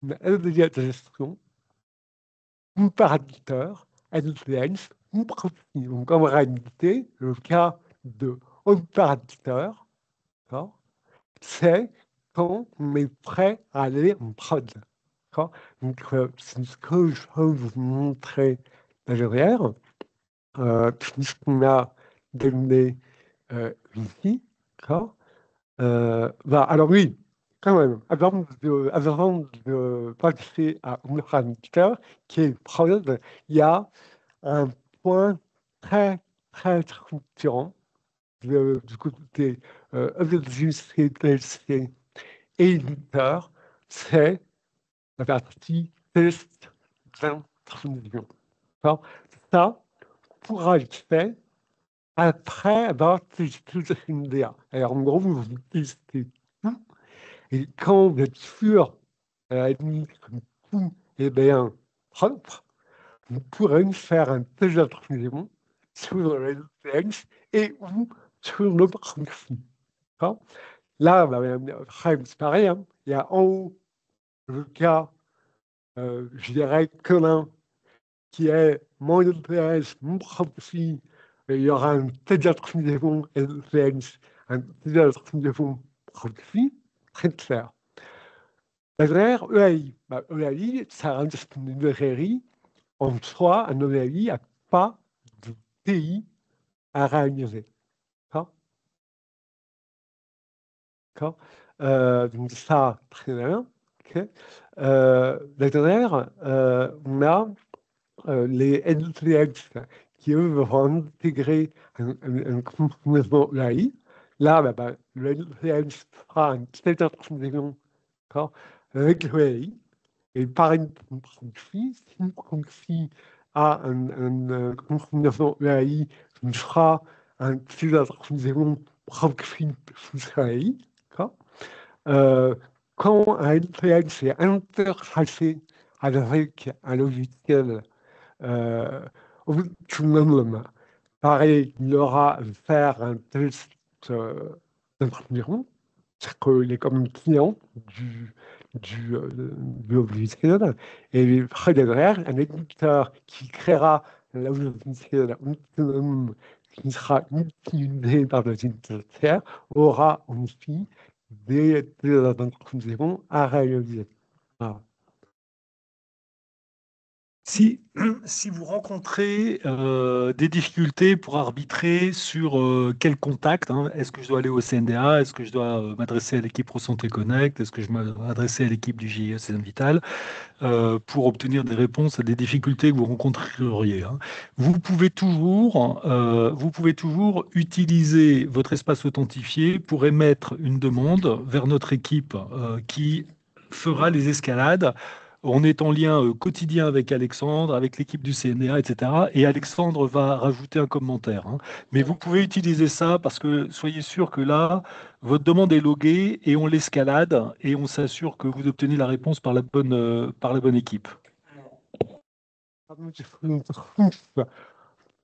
une LDA de gestion ou par éditeur, LDS ou proxy. Donc en réalité, le cas de par éditeur, c'est quand on est prêt à aller en prod. Donc c'est ce que je veux vous montrer derrière, puisqu'on a donné ici. Alors oui, quand même, avant de passer à un traducteur qui est prod, il y a un point très, très structurant du côté CTC et éditeur, c'est la partie test d'intrusion. Ça pourra être fait après avoir testé le NDA. Alors en gros, vous testez tout, et quand vous êtes sûr que tout est bien propre, vous pourrez faire un test d'intrusion sur le LTX et ou sur le proxy. Là, c'est pareil, hein. Il y a en haut le cas, je dirais, commun, qui est mon LTS, mon proxy, et il y aura un test d'intrusion LTX, un test d'intrusion proxy très clair. Derrière EAI, EAI, ça reste une librairie. En soi, un EAI n'a pas de pays à réaliser. D'accord. Donc ça, très bien. Okay. Derrière, on a les LTX qui, eux, vont intégrer un composant EAI. Là, le LTX fera une telle interconnexion avec l'EAI. Et pareil pour une proxy. Si une proxy a un composant EAI, on fera un petit interconnexion proxy sous EAI. Quand un LTX est interfacé avec un logiciel autonome, pareil, il aura à faire un test d'information, c'est-à-dire qu'il est comme client du logiciel, et après derrière, un éditeur qui créera un logiciel autonome qui sera utilisé par les utilisateurs aura aussi des interconnexions à réaliser. Voilà. Si vous rencontrez des difficultés pour arbitrer sur quel contact, hein, est-ce que je dois aller au CNDA, est-ce que je dois m'adresser à l'équipe ProSanté Connect, est-ce que je m'adresser à l'équipe du GIE César Vital pour obtenir des réponses à des difficultés que vous rencontreriez, hein. Vous pouvez toujours utiliser votre espace authentifié pour émettre une demande vers notre équipe qui fera les escalades. On est en lien quotidien avec Alexandre, avec l'équipe du CNDA, etc. Et Alexandre va rajouter un commentaire, hein. Mais vous pouvez utiliser ça parce que soyez sûr que là, votre demande est loguée et on l'escalade et on s'assure que vous obtenez la réponse par la bonne équipe.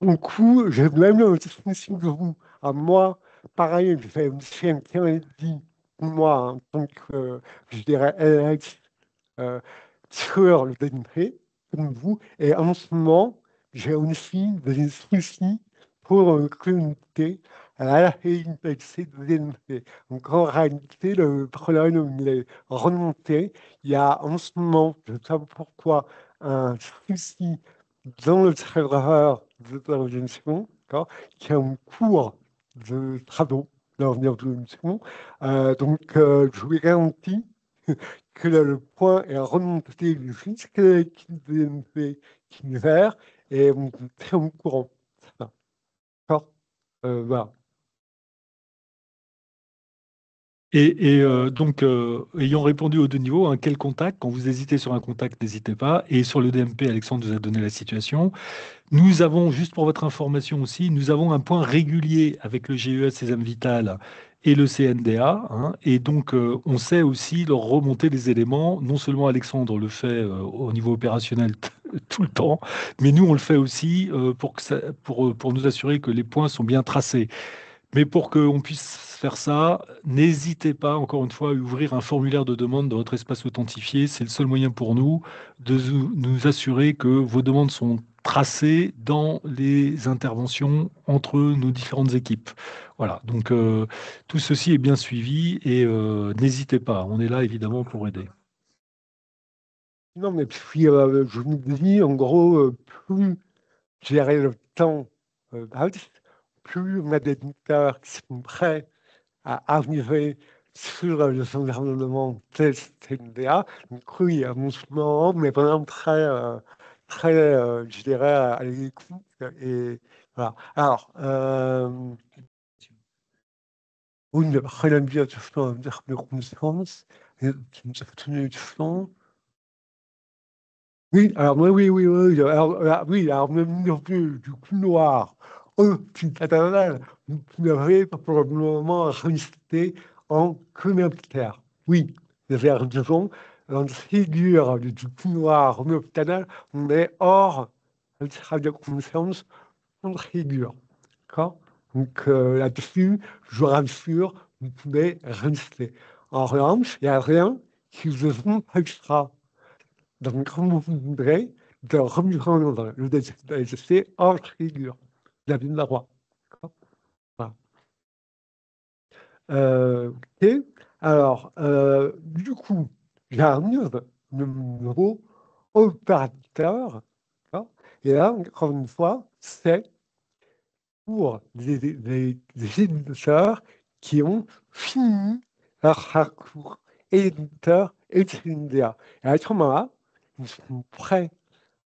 Du coup, j'ai même la discussion de vous. À moi, pareil, je fais aussi un dit moi, en tant que, je dirais, LX, sur le DNP, comme vous. Et en ce moment, j'ai aussi des soucis pour connecter à la réalité de DNP. Donc, en réalité, le problème, il est remonté. Il y a en ce moment, je ne sais pas pourquoi, un souci dans le serveur d'intervention, qui est en cours de travaux d'intervention. Donc, je vous garantis que le point est remonté jusqu'à l'équipe de DNP qui est vert et on est très au courant. D'accord. Voilà. Et donc, ayant répondu aux deux niveaux, hein, quel contact? Quand vous hésitez sur un contact, n'hésitez pas. Et sur le DMP, Alexandre vous a donné la situation. Nous avons, juste pour votre information aussi, nous avons un point régulier avec le GES Sésame Vital et le CNDA, hein, et donc, on sait aussi leur remonter les éléments. Non seulement Alexandre le fait au niveau opérationnel tout le temps, mais nous, on le fait aussi pour nous assurer que les points sont bien tracés. Mais pour qu'on puisse faire ça, n'hésitez pas, encore une fois, à ouvrir un formulaire de demande dans votre espace authentifié. C'est le seul moyen pour nous de nous assurer que vos demandes sont tracées dans les interventions entre nos différentes équipes. Voilà, donc tout ceci est bien suivi et n'hésitez pas, on est là évidemment pour aider. Non, mais puis, je vous dis, en gros, plus gérer le temps, plus on a des éditeurs qui sont prêts à arriver sur les environnements test CNDA. Donc oui, à mon moment, on est vraiment très, je dirais, à l'écoute. Et voilà. Alors, oui, le problème de connaissance, oui, alors oui. Alors même du couloir occidental, vous n'avez pour le moment resté en communautaire. Oui, vous avez raison. Dans la figure du couloir occidental, on est hors de conscience en figure. D'accord. Donc là-dessus, je vous rassure, vous pouvez rester. En revanche, il n'y a rien qui vous empêchera, donc, comme vous voudrez, de reprendre le DSC hors figure. Vous avez le droit. Voilà. Ok. Alors, du coup, j'arrive le numéro opérateur. D'accord. Et là, encore une fois, c'est pour les éditeurs qui ont fini leur parcours éditeur et CNDA. Et à ce moment-là, ils sont prêts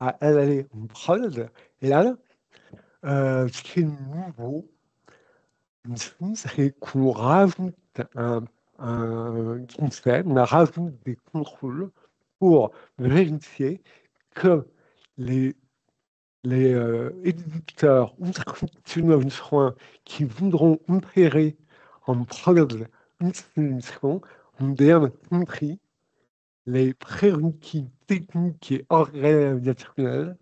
à aller en prod. Et là, ce qui est nouveau, c'est qu'on rajoute un concept, on rajoute des contrôles pour vérifier que les éditeurs ou de soins qui voudront opérer en prod une solution ont bien compris les prérequis techniques et organisationnels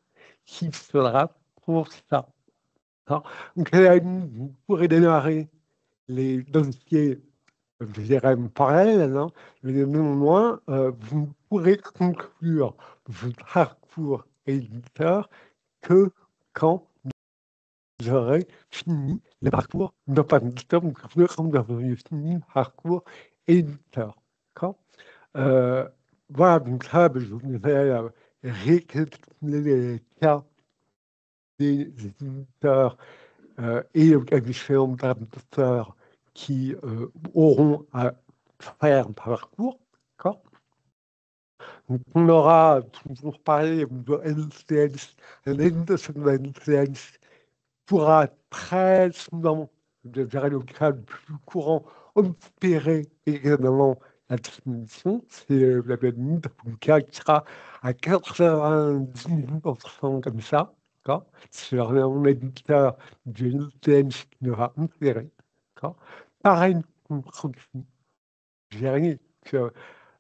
qu'il faudra pour ça. Donc, vous pourrez démarrer les dossiers, je dirais, parallèles, hein, mais néanmoins, vous pourrez conclure votre parcours éditeur que quand vous aurez fini le parcours, non pas éditeur, mais quand vous aurez fini le parcours éditeur. D'accord. Voilà, donc ça, je voudrais récapituler les cas des éditeurs et aux différents traducteurs qui auront à faire un parcours. D'accord. Donc, on aura toujours parlé de LCS, l'édition de LCS pourra très souvent, je dirais le cas le plus courant, opérer également la transmission. C'est la limite, le cas qui sera à 90% comme ça. C'est un éditeur de LTN qui va opérer. Pareil pour proxy. Je dirais que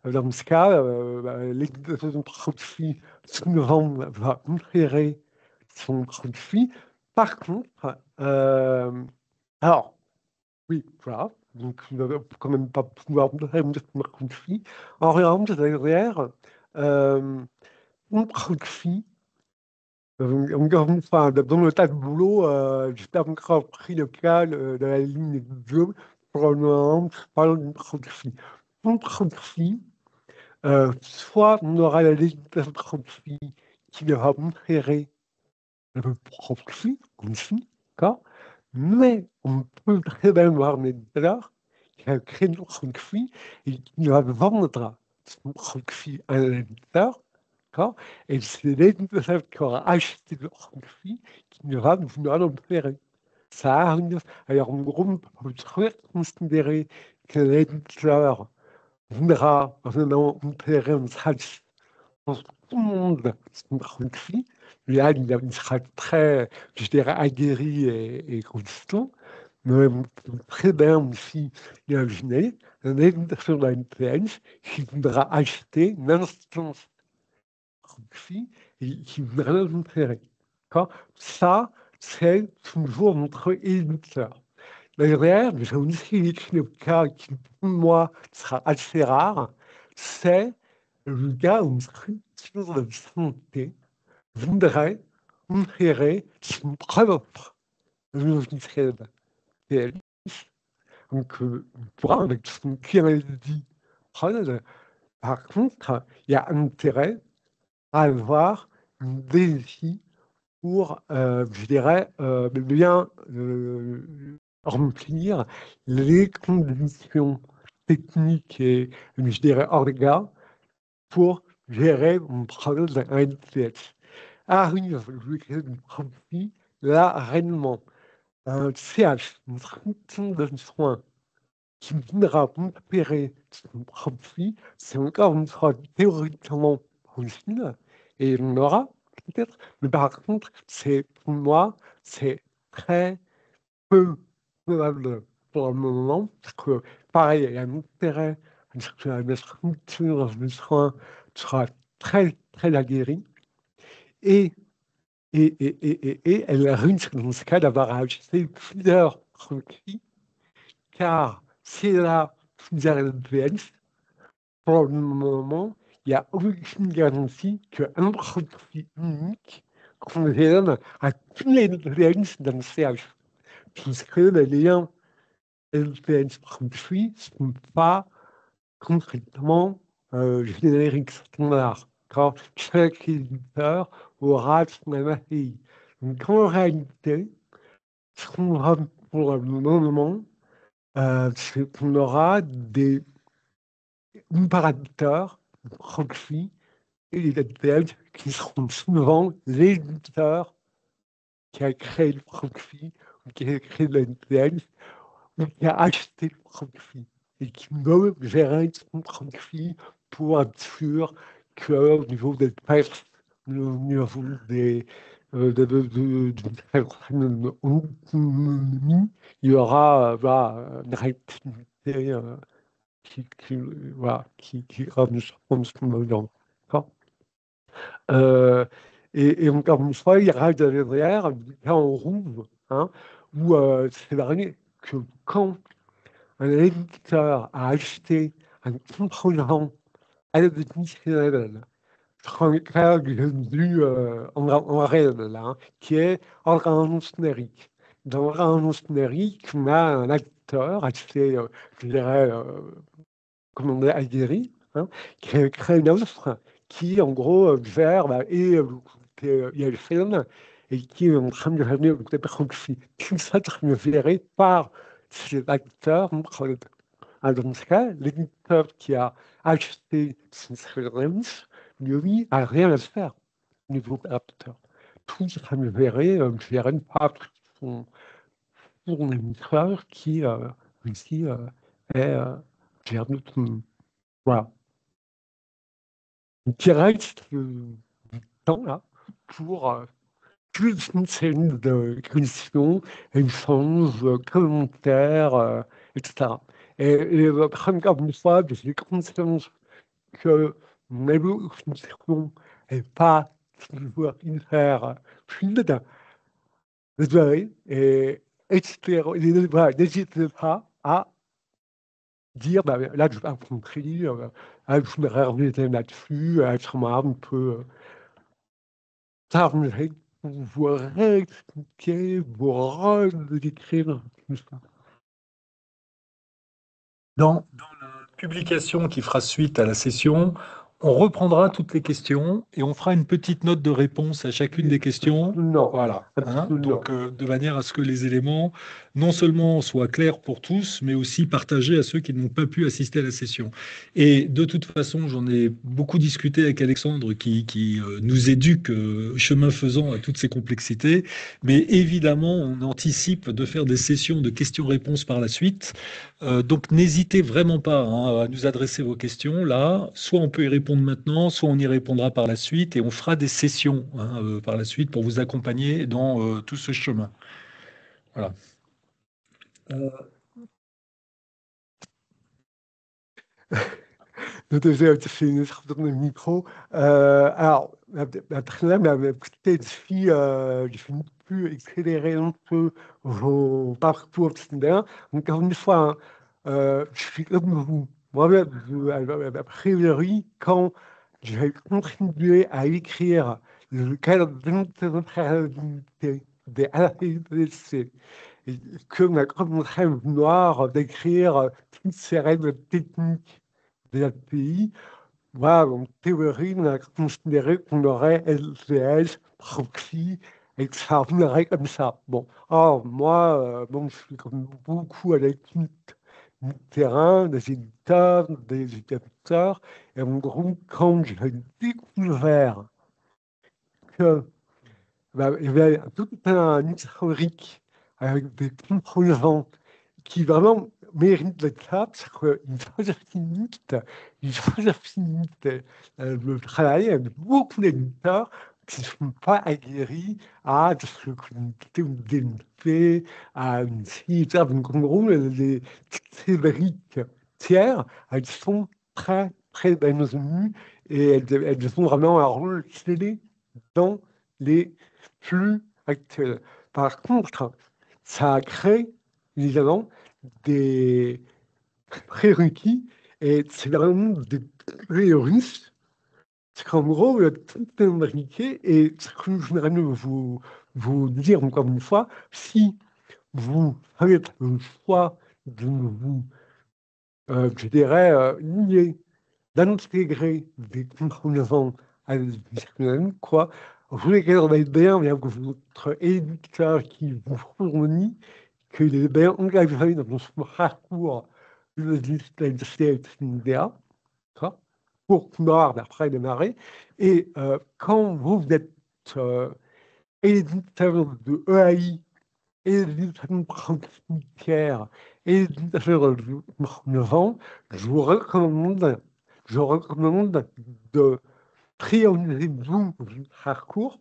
dans ce cas, l'éditeur de proxy souvent va opérer son proxy. Par contre, alors, oui, voilà, donc vous n'avez quand même pas pouvoir me dire proxy. En réalité, derrière, une proxy, encore une fois, dans le tas de boulot, j'espère encore pris le cas de la ligne de jeu pour le moment, je parle d'une proxy. Une proxy, soit on aura la ligne de proxy qui va opérer le proxy, comme ici, d'accord, mais on peut très bien voir un éditeur qui a créé une proxy et qui va vendre son proxy à un éditeur, d'accord, et c'est l'éditeur qui aura acheté le proxy qui va l'opérer. Ça arrive. Alors, en gros, on peut très considérer que l'éditeur voudra vraiment opérer un service pour tout le monde son proxy. Là, il sera très, je dirais, aguerri et constant. Mais on peut très bien aussi imaginer un éditeur d'ANPN qui voudra acheter une instance proxy et qui voudra l'opérer. Ça, c'est toujours notre éditeur. Derrière, j'ai aussi le cas qui, pour moi, sera assez rare, c'est le cas où une structure de santé voudrait opérer son propre logiciel PLS. Donc, on pourra, avec son QMLD prod, par contre, il y a intérêt à avoir une DSI pour, je dirais, bien remplir les conditions techniques et, je dirais, orga pour gérer mon problème d'un LTS. Arrive le profit, là, réellement, un CH, une structure de soins qui voudra opérer son profit, c'est encore une fois théoriquement possible, et on aura peut-être, mais par contre, c'est pour moi, c'est très peu probable pour le moment, parce que pareil, il y a un intérêt à ce que la structure de soins sera très, très aguerrie, et elle risque dans ce cas d'avoir acheté plusieurs produits, car si elle a plusieurs LPS, pour le moment, il n'y a aucune garantie qu'un produit unique convienne à tous les LPS dans le CH, puisque les liens LTS proxy sont pas concrètement génériques, standards. Quand chaque éditeur aura son API. Donc en réalité, ce qu'on aura pour le moment, c'est qu'on aura des paramètres proxy et les LTS qui seront souvent l'éditeur qui a créé le proxy ou qui a créé le LTS ou qui a acheté le proxy et qui veut gérer son proxy pour être sûr qu'au niveau des tests, au niveau des d'une certaine autonomie, il y aura une réactivité qui correspond à ce modèle. D'accord. Et encore une fois, il y aura derrière des cas en rouge, hein, où c'est vrai que quand un éditeur a acheté un composant additionnel sur le cas que j'ai vu en réel, là, hein, qui est organon générique. Dans l'organon générique, on a un acteur assez, je dirais, comment on dit, aguerri, hein, qui a créé une offre qui, en gros, gère et le côté ILFN et qui est en train de gérer le côté proxy. Tout ça est géré par ces acteurs. Dans ce cas, l'éditeur qui a acheté son service, lui, n'a rien à faire au niveau acteur. Tout sera géré par son éditeur qui, ici, est géré tout. Voilà. Qui reste du temps là pour toute une série de questions, échanges, commentaires, etc. Et encore une fois, j'ai conscience que mon évolution n'est pas toujours hyper fluide. Désolé. Et voilà, n'hésitez pas à dire, là, je n'ai pas compris, je voudrais revenir là-dessus, être un peu chargé pour vous réexpliquer, vous redécrire tout ça. Dans la publication qui fera suite à la session, on reprendra toutes les questions et on fera une petite note de réponse à chacune des questions. Non. Voilà. Hein, Absolument. donc, de manière à ce que les éléments, non seulement soient clairs pour tous, mais aussi partagés à ceux qui n'ont pas pu assister à la session. Et de toute façon, j'en ai beaucoup discuté avec Alexandre qui nous éduque chemin faisant à toutes ces complexités. Mais évidemment, on anticipe de faire des sessions de questions-réponses par la suite. Donc n'hésitez vraiment pas, hein, à nous adresser vos questions là. Soit on peut y répondre maintenant, soit on y répondra par la suite et on fera des sessions, hein, par la suite pour vous accompagner dans tout ce chemin. Voilà. J'ai une sorte de micro. Alors, après là, peut-être si je ne plus accélérer un peu vos parcours, etc. Encore une fois, je suis comme vous. Moi, a priori, quand j'ai contribué à écrire le cadre d'interopérabilité des APC, et que ma commencé à vouloir d'écrire toutes ces règles techniques des API, voilà, en théorie, on a considéré qu'on aurait LTS, proxy, et que ça reviendrait comme ça. Bon, or, moi, je suis comme beaucoup à l'étude du terrain, des éditeurs, des éditeurs, et en gros, quand j'ai découvert que il y avait tout un historique avec des composants qui vraiment méritent d'être là, parce qu'une fois fini le travail avec beaucoup d'éditeurs qui ne sont pas aguerris à ce que l'unité ou DNP, à une site, donc en gros, ces briques tiers, elles sont très, très bienvenues et elles ont vraiment un rôle clé dans les flux actuels. Par contre, ça a créé, évidemment, des prérequis et c'est vraiment des prérequis. C'est qu'en gros, tout est imbriqué et ce que je voudrais vous dire encore une fois, si vous faites le choix de vous, je dirais, lier, d'intégrer des composants additionnels, quoi. Vous les regardez bien, bien que votre éditeur qui vous fournit, que les bien engagés dans son parcours de logiciel CNDA, pour pouvoir après démarrer. Et quand vous êtes éditeur de EAI, éditeur de proximitaire, éditeur de innovant, je recommande de prioriser vous parcours,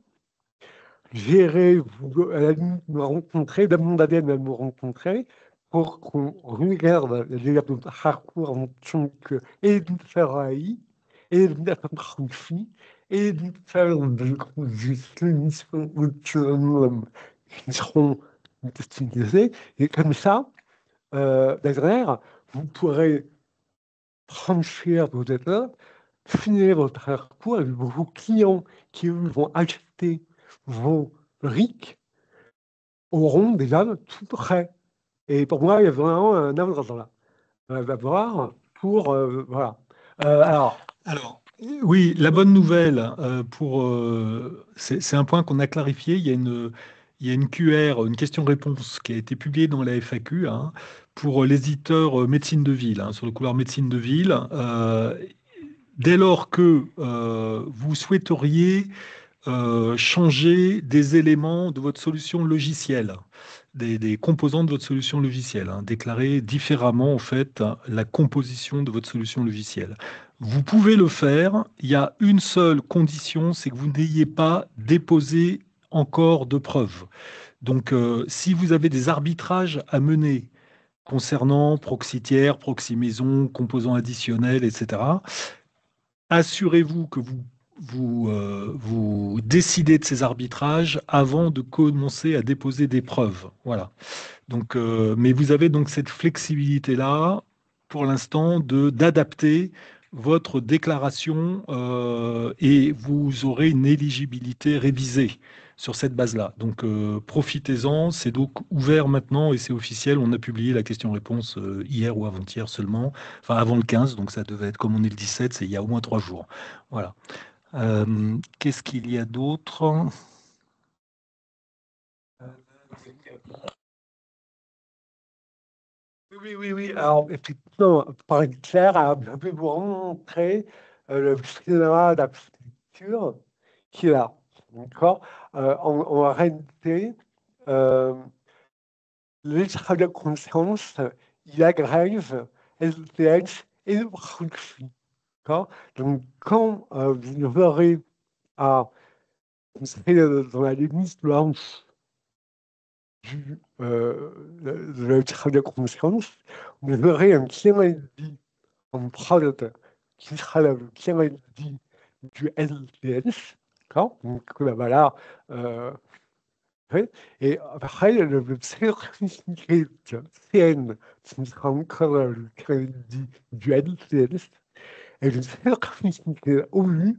gérer, vous, à la limite, me rencontrer, demander à me rencontrer pour qu'on regarde les parcours en tant qu'éditeur AI, éditeur profil, éditeur de solutions autonomes qui seront utilisées. Et comme ça, derrière, vous pourrez franchir vos étapes, finir votre parcours avec vos clients qui eux, vont acheter vos RIC auront déjà tout prêt. Et pour moi, il y a vraiment un avantage là à voir pour voilà. Alors, oui, la bonne nouvelle c'est un point qu'on a clarifié. Il y a une QR, une question-réponse qui a été publiée dans la FAQ hein, pour les éditeurs médecine de ville, hein, sur le couloir médecine de ville. Dès lors que vous souhaiteriez changer des éléments de votre solution logicielle, des composants de votre solution logicielle, hein, déclarer différemment en fait la composition de votre solution logicielle. Vous pouvez le faire. Il y a une seule condition, c'est que vous n'ayez pas déposé encore de preuves. Donc, si vous avez des arbitrages à mener concernant proxy tiers, proxy maison, composants additionnels, etc., assurez-vous que vous décidez de ces arbitrages avant de commencer à déposer des preuves. Voilà. Donc, mais vous avez donc cette flexibilité-là, pour l'instant, d'adapter votre déclaration et vous aurez une éligibilité révisée sur cette base-là. Donc, profitez-en. C'est donc ouvert maintenant et c'est officiel. On a publié la question-réponse hier ou avant-hier seulement, enfin avant le 15, donc ça devait être comme on est le 17, c'est il y a au moins 3 jours. Voilà. Qu'est-ce qu'il y a d'autre? Oui. Alors, effectivement, par clair, je vais vous montrer le cinéma d'architecture qui est là. D'accord en réalité, l'extrait de conscience, il agrège LTH et le proxy. Donc, quand vous verrez vous serez dans la limite blanche de l'extrait de conscience, vous verrez un KMID en prod qui sera le KMID du LTS. Donc, voilà. Et après, le certificat CN, ce sera encore le crédit du LTS. Et le certificat OU,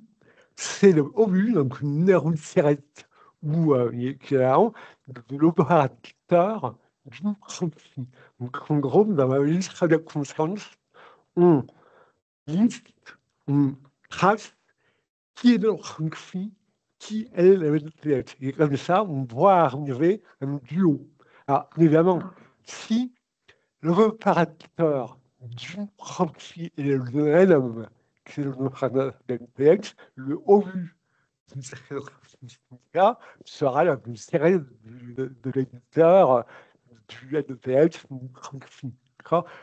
c'est le OU, donc une numéro de sirette ou équivalent de l'opérateur du proxy. Donc, en gros, dans ma liste de conscience, on liste, on trace qui est le proxy, qui est le LTS. Et comme ça, on voit arriver un duo. Alors, évidemment, si l'opérateur du proxy est le LM, qui est l'opérateur de LTS, le OU du certificat sera la plus serrée de l'éditeur du LTS du proxy.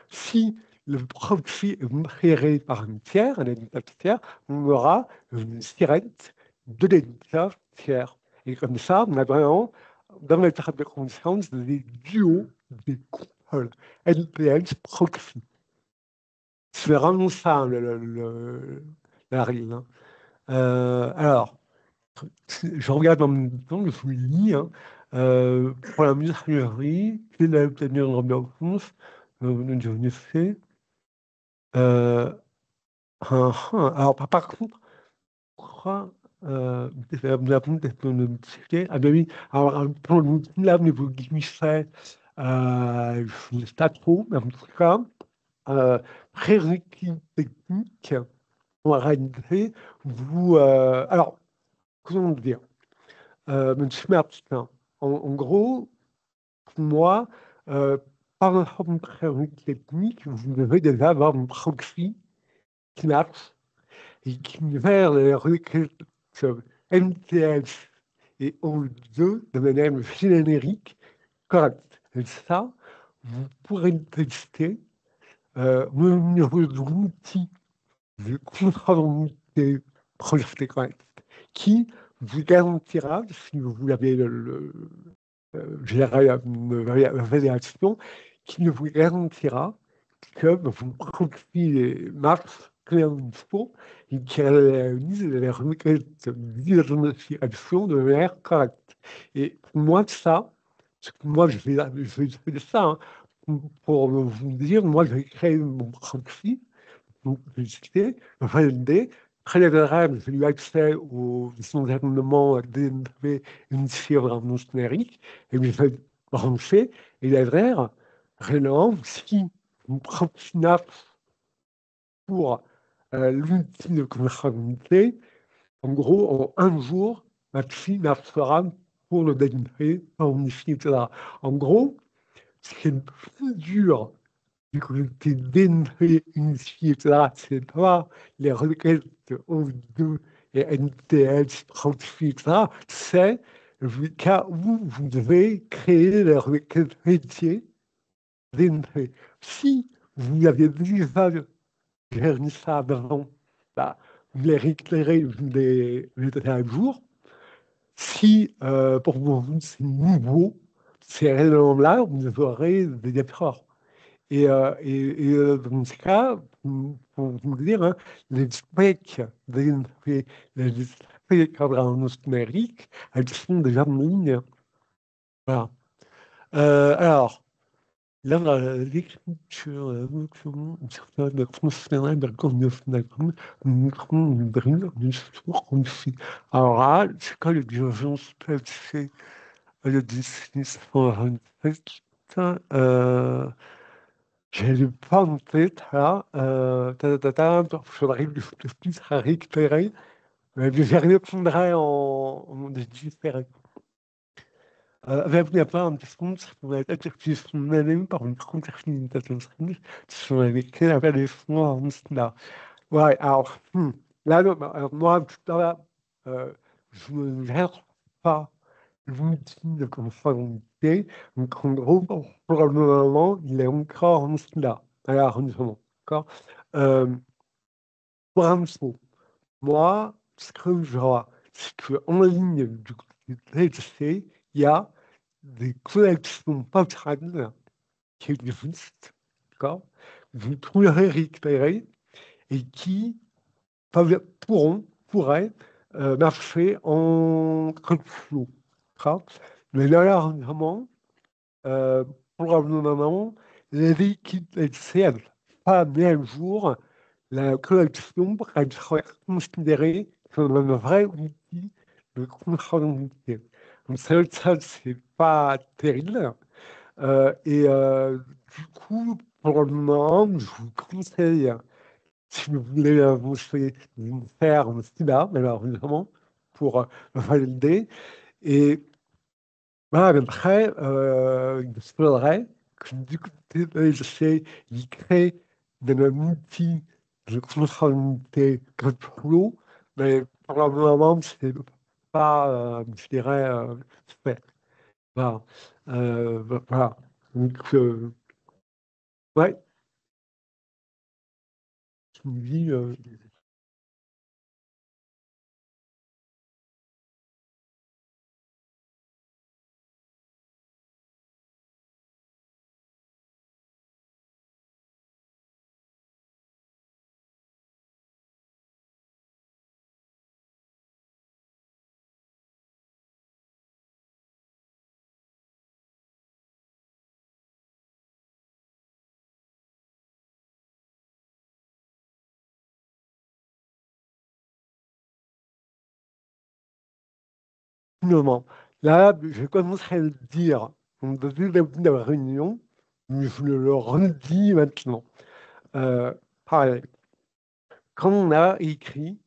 Si le proxy est créé par un tiers, un éditeur tiers, on aura une sirène de l'éditeur tiers. Et comme ça, on a vraiment, dans les tables de conscience, des duos des couples LTS proxy. C'est vraiment ça, la règle. Hein. Alors, je regarde en même temps, je vous lis. Hein. Pour la messagerie, c'est la tenir en réponse. J'en ai fait. Alors, par contre, je crois. Ah ben oui, alors pour l'outil là, au niveau guichet, Je ne sais pas trop, mais en tout cas, prérequis technique, en réalité, alors, comment dire, Monsieur Martin, en gros, pour moi, par rapport à une prérequis technique, vous devez déjà avoir une proxy qui marche et qui gère les requêtes MTS et O2 de manière générique correcte. Et ça, vous pourrez le tester au niveau de l'outil de conformité projeté correct qui vous garantira, si vous avez une validation, qui vous garantira que vous proxy marche comme il faut et qui réalise les requêtes d'identification de manière correcte. Et pour moi, ça, moi je fais ça, hein, pour vous dire, moi j'ai créé mon proxy, donc j'ai cité, validé, préléguerable, j'ai eu accès au fonctionnement DNP unifié vraiment générique, et je vais brancher, et derrière, réellement, si une proxy pour l'outil de conformité, en gros, en un jour, la PSI fera pour le DNP unifié, etc. En gros, ce qui est le plus dur du côté DNP unifié, etc., c'est pas les requêtes O2 et NTS, 38, etc., c'est le cas où vous devez créer les requêtes métiers DNP. Si vous aviez déjà géré ça avant, bah, vous les récupérez, vous les mettez à jour. Si pour vous c'est nouveau, c'est réellement là, vous aurez des erreurs. Dans ce cas, pour vous dire, hein, les specs DNP, les specs en numérique, elles sont déjà en ligne. Voilà. Alors, là, l'écriture, une certaine fonctionnelle de connaissance, une brille, une source, une fille. Alors là, c'est quoi l'urgence PC, le 1627, je l'ai pas en tête, là. Il faudrait que je puisse récupérer. Mais je répondrai en différé. We hebben Japan soms vanuit adjectief van mening par une contre-définition sur lesquels avait les formes là. Ouais, alors, là, alors, moi, tout à l'heure, je ne gère pas l'outil de conformité, donc en gros, pour le moment, il est encore en là. Alors, d'accord. Euh, pour info, moi, ce que je vois, c'est qu'en ligne du TTC, il y a des collections patrons qui existent, d'accord, vous pourrez récupérer et qui pourraient marcher en code flow, d'accord. Mais là, vraiment, pour le moment, les équipes LCL, pas mis à jour la collection pour être considérée comme un vrai outil de conformité. Donc ça c'est pas terrible. Du coup, pour le moment, je vous conseille, si vous voulez vous faire un SIDA, mais alors vraiment pour valider. Et voilà, après, il faudrait que du côté de l'ESC, il crée des outils de conformité code flow, mais pour le moment, c'est pas, je dirais, fait. Voilà. Voilà. Donc, ouais, je me dis, finalement, là, je commencerai à le dire on devait de la réunion, mais je le redis maintenant. Pareil, quand on a écrit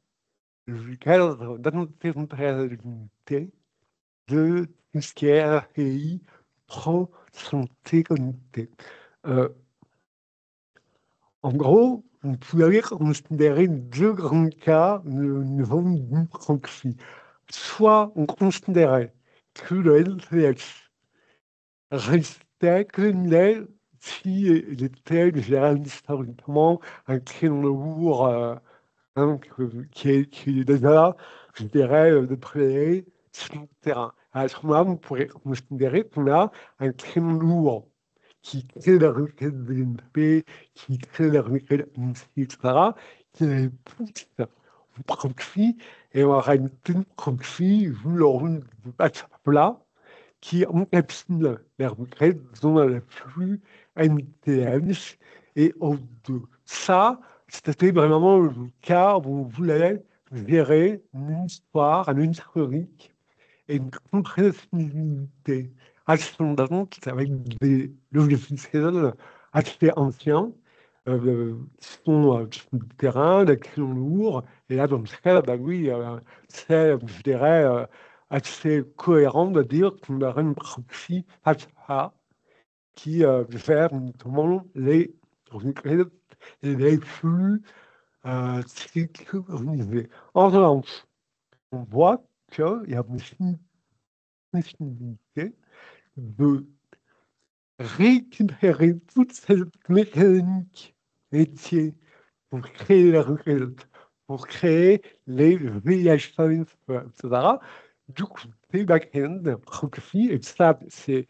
le cadre d'interopérabilité de tout ce qui est RFI, pro santé connectée. En gros, vous pouvez considérer deux grands cas au niveau du proxy. Soit on considérait que le LTS restait comme il est s'il était géré historiquement un créneau lourd qui est déjà, je dirais, déployé sur le terrain. À ce moment-là, on pourrait considérer qu'on a un créneau lourd qui crée la requête BNP, qui crée la requête INSI, etc., qui les pousse au proxy, et en réalité, le proxy joue le rôle de plat qui encapsule les requêtes dans le flux MTLs et O2. Ça, c'était vraiment le cas où on voulait gérer une histoire, un historique et une compréhensibilité ascendante avec des logiciels assez anciens qui sont sur le terrain, d'actions lourds. Et là, dans ce cas, bah oui, c'est, je dirais, assez cohérent de dire qu'on aurait une proxy HA qui gère notamment les requêtes et les flux sécurisés. En revanche, on voit qu'il y a une possibilité de récupérer toute cette mécanique métier pour créer les requêtes, pour créer les VHS, etc. Du côté back-end, proxy, et ça, c'est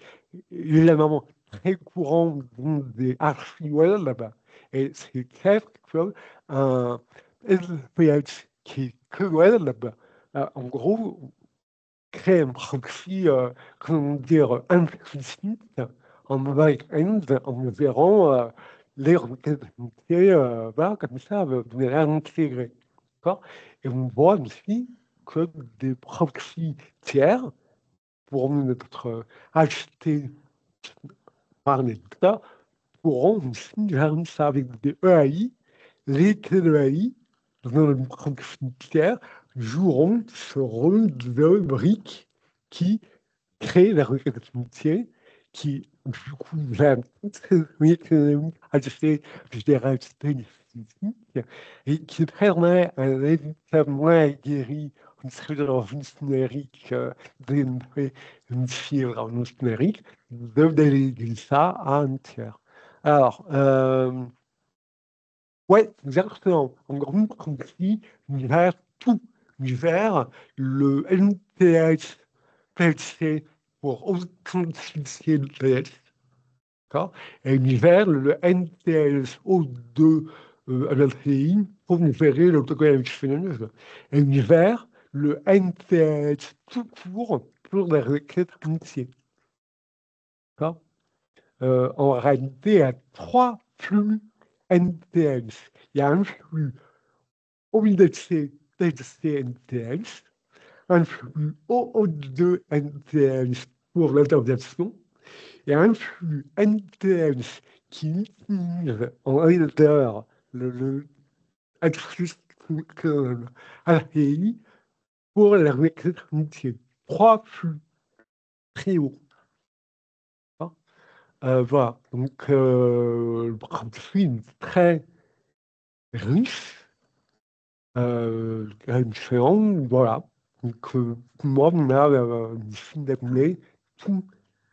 évidemment très courant dans des archives là-bas. Et c'est clair qu'un SPH qui est que web, en gros, crée un proxy, comment dire, implicite en back-end en verrant les requêtes métiers, voilà, comme ça, de manière intégrée. D'accord. Et on voit aussi que des proxys tiers pourront être achetés par l'État, pourront aussi faire ça avec des EAI. Les EAI, dans le proxy tiers, joueront ce rôle de brique qui crée la requête métier, qui du coup gère toutes ces mécaniques assez, je dirais, spécifiques, et qui permet à un éditeur moins aguerri, une surveillance numérique, DNP, une surveillance numérique, de déléguer ça à un tiers. Alors, ouais, exactement. En gros, compris, il gère tout. Il gère le NTS PLC pour authentifier le PS, d'accord, et il gère le NTS O2 à l'API pour gérer l'autocode exchange, et il gère le NTS tout court pour les requêtes métiers. D'accord. En réalité, il y a trois flux NTS. Il y a un flux OIDC, TC, NTS, un flux OO2 NTS pour l'intervention, et un flux NTS qui utilise en header le access API pour la requête métier. Trois flux très hauts. Voilà, donc le profil très riche, différent, voilà. Donc moi, on a une d'appeler tous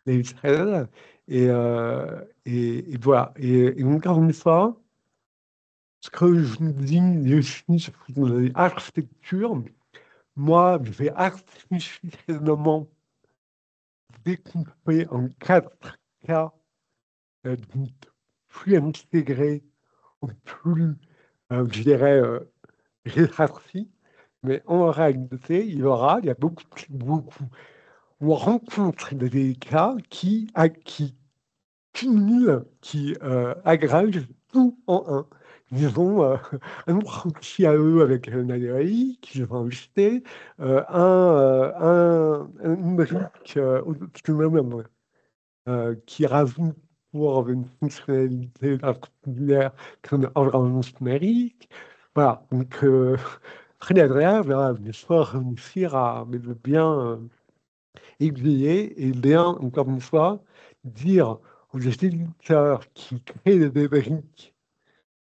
les Israël, et voilà. Et encore une fois, ce que je dis, je suis sur l'architecture, moi, je vais artificiellement découper en 4 cas plus intégrés, plus, je dirais, répartis. Mais en réalité, il y a beaucoup, on rencontre des cas qui cumulent, qui agrègent tout en un. Ils ont un proxy à eux avec un ADI qu'ils vont acheter, une brique autonome qui rajoute pour une fonctionnalité particulière comme environnement numérique. Voilà, donc très agréable, hein, bien sûr, réussir à bien aiguiller et bien, encore une fois, dire aux éditeurs qui créent des briques,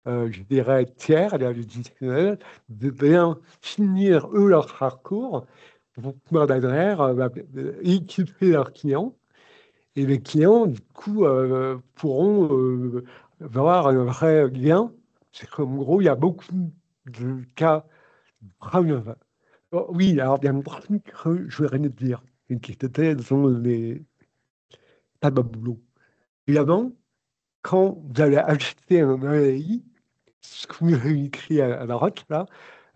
je dirais, tiers, logiciels, de bien finir, eux, leur parcours pour pouvoir d'adresse équiper leurs clients. Et les clients, du coup, pourront avoir un vrai lien. C'est qu'en gros, il y a beaucoup de cas de preuve. Oh, oui, alors il y a un truc que je voudrais dire, et qui était dans les tables à boulot. Évidemment, quand vous allez acheter un EAI, ce que vous avez écrit à droite, là,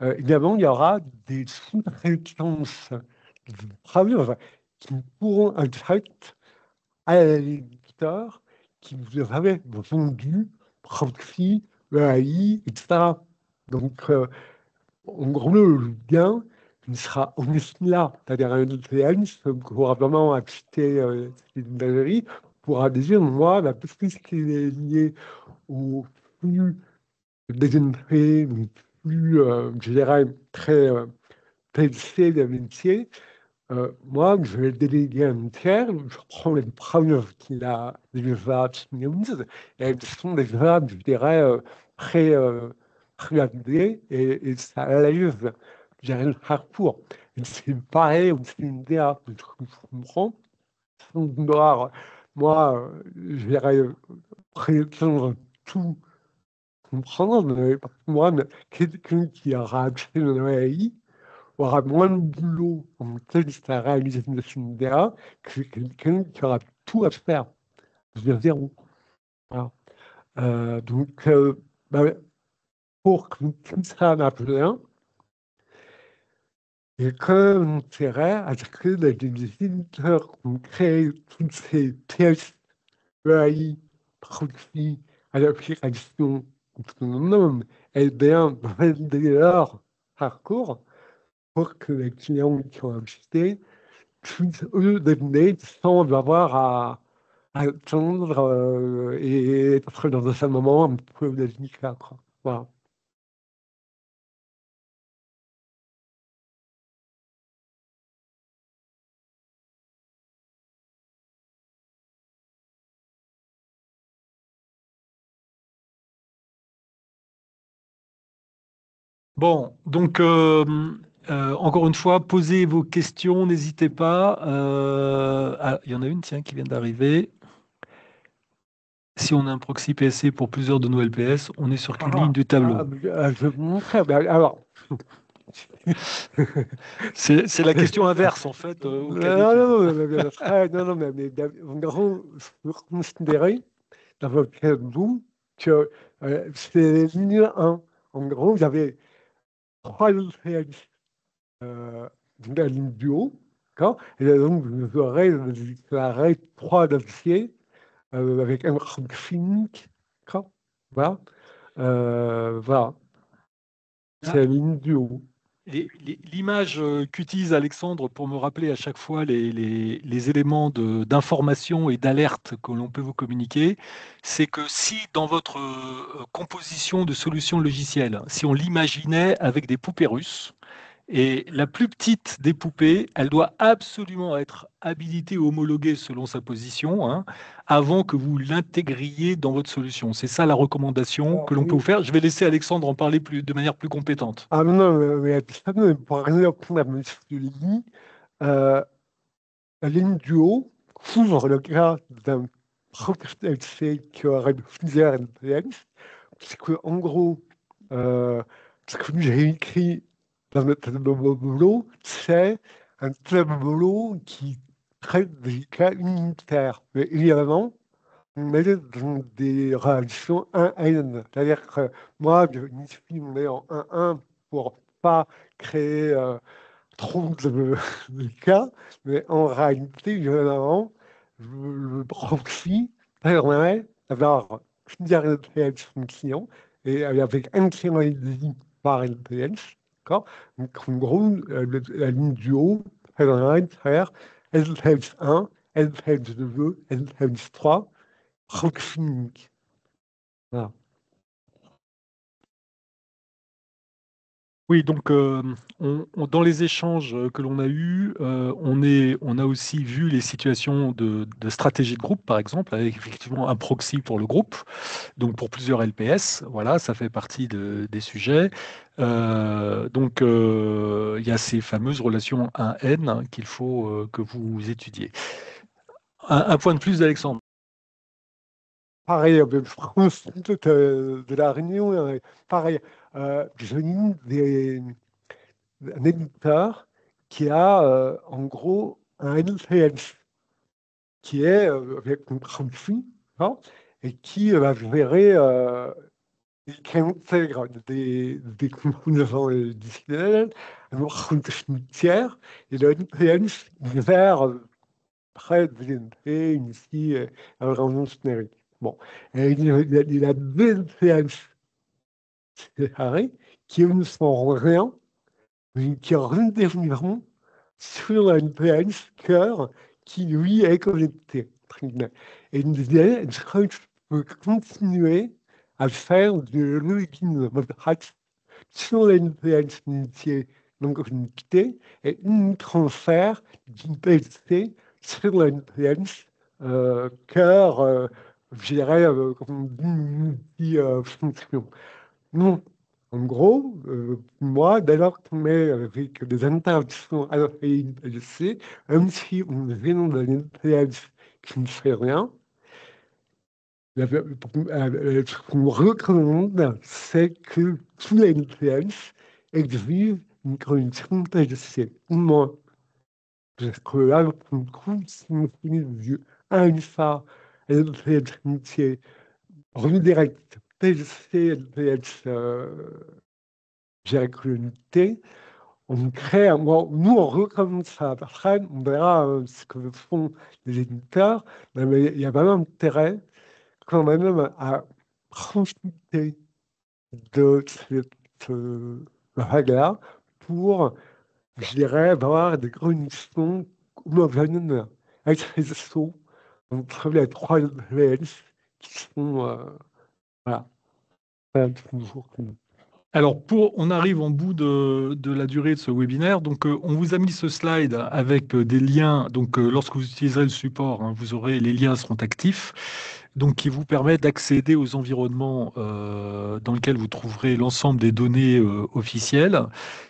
évidemment, il y aura des sous-traitances de preuves qui pourront être faites à l'éditeur qui vous avait vendu proxy, EAI, etc. Donc, en gros, le gain il sera aussi là, c'est-à-dire un ETN qui pourra vraiment acheter une librairie, pourra dire, moi, la puisque qui est liée au flux des entrées, donc flux, je dirais, très PLC de métier, moi, je vais déléguer un tiers, je prends les preuves qu'il a déjà mises, et elles sont déjà, je dirais, prévalidées, et ça lève, je dirais, le parcours. Et c'est pareil aussi une DA, de ce que je comprends, sans vouloir, moi, je dirais, prétendre tout comprendre, mais pour moi, quelqu'un qui aura acheté le AI, aura moins de boulot en texte à réaliser une DA que quelqu'un qui aura tout à faire, je veux dire zéro. Voilà. Donc, bah, pour que tout ça marche bien, il y a quand même intérêt à ce que les éditeurs qui ont créé toutes ces pièces EAI, proxy, à l'application autonome, aient bien validé leur parcours pour que les clients qui ont acheté puissent, eux, deviner sans avoir à attendre et être dans un moment un peu délicat, quoi. Voilà. Bon, donc encore une fois, posez vos questions, n'hésitez pas. Il y en a une, tiens, qui vient d'arriver. Si on a un proxy PSC pour plusieurs de nos LPS, on est sur quelle ligne du tableau? Je vais vous montrer. Alors, C'est la question inverse, en fait, au cas non, d'étude. non, mais en gros, vous considérez dans votre tableau que c'est ligne 1. En gros, vous avez 3 LPS de la ligne du haut, d'accord? Et donc, vous aurez déclaré 3 dossiers avec un clinique, d'accord? Voilà. Voilà. C'est la ligne du haut. L'image qu'utilise Alexandre pour me rappeler à chaque fois les éléments d'information et d'alerte que l'on peut vous communiquer, c'est que si dans votre composition de solutions logicielles, si on l'imaginait avec des poupées russes, et la plus petite des poupées, elle doit absolument être habilitée ou homologuée selon sa position, hein, avant que vous l'intégriez dans votre solution. C'est ça la recommandation Alors, que l'on peut vous oui. faire. Je vais laisser Alexandre en parler de manière plus compétente. Ah non, mais ça, mais pour répondre à M. Lee, euh, la ligne du haut couvre le cas d'un proxy qui aurait plusieurs NPX, puisque en gros, ce que j'ai écrit dans notre tableau, c'est un tableau qui traite des cas unitaires. Mais évidemment, on est dans des relations 1 à N. C'est-à-dire que moi, je m'y mets en 1-1 pour pas créer trop de cas, mais en réalité, évidemment, le proxy permet d'avoir plusieurs LPS fonctions et avec un client ID par LPS, d'accord? Donc, en gros, la ligne du haut permet de faire LPS 1, LPH2, LPH3, proximique. Voilà. Oui, donc dans les échanges que l'on a eus, on a aussi vu les situations de stratégie de groupe, par exemple, avec effectivement un proxy pour le groupe, donc pour plusieurs LPS. Voilà, ça fait partie des sujets. Donc, il y a ces fameuses relations 1N qu'il faut que vous étudiez. Un point de plus d'Alexandre. Pareil, je prends de la réunion, pareil, j'ai eu un éditeur qui a en gros un LPS qui est avec une proxy, hein, et qui va gérer et qui intègre des composants additionnels, un autre tiers, et le LPS gère près de l'INP, ici, un rendement numérique. Bon, et il a deux LPS séparés qui ne sont rien, mais qui redéfiniront sur un LPS cœur qui, lui, est connecté. Et il me disait, est-ce que je peux continuer à faire du login moderate sur l'NPS métier non connecté et une transfert d'une PC sur l'NPS cœur, je dirais, comme multi-fonction. Non. En gros, moi, dès lors qu'on met avec des interactions à la PLC, même si on vient d'un NPS qui ne fait rien, ce qu'on recommande, c'est que tous les NPS exigent une connexion PLC, au moins. Parce que là, pour le coup, si on finit du alpha, NPS métier, redirect, PLC, NPS, unité, on crée, nous on recommence ça. Après, on verra ce que font les éditeurs, mais il y a vraiment intérêt quand même à profiter de cette vague-là pour, je dirais, avoir des conditions homogènes, avec les sauts entre les trois LPS qui sont, voilà, toujours comme Alors, on arrive en bout de la durée de ce webinaire. Donc, on vous a mis ce slide avec des liens. Donc, lorsque vous utiliserez le support, hein, vous aurez les liens seront actifs, donc qui vous permettent d'accéder aux environnements dans lesquels vous trouverez l'ensemble des données officielles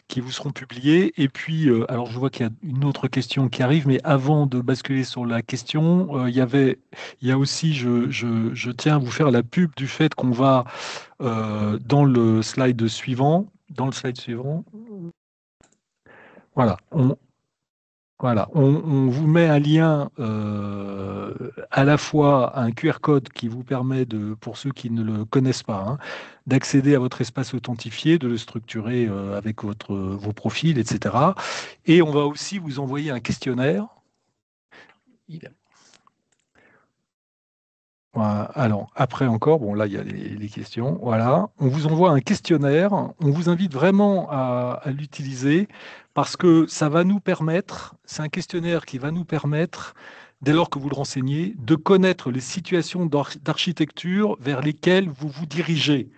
qui vous seront publiées. Et puis, alors, je vois qu'il y a une autre question qui arrive, mais avant de basculer sur la question, il y a aussi, je tiens à vous faire la pub du fait qu'on va dans le slide suivant, voilà, on vous met un lien à la fois un QR code qui vous permet de, pour ceux qui ne le connaissent pas, hein, d'accéder à votre espace authentifié, de le structurer avec vos profils, etc. Et on va aussi vous envoyer un questionnaire. Voilà. Alors, après encore, bon, là, il y a les questions. Voilà. On vous envoie un questionnaire. On vous invite vraiment à l'utiliser parce que ça va nous permettre, c'est un questionnaire qui va nous permettre, dès lors que vous le renseignez, de connaître les situations d'architecture vers lesquelles vous vous dirigez.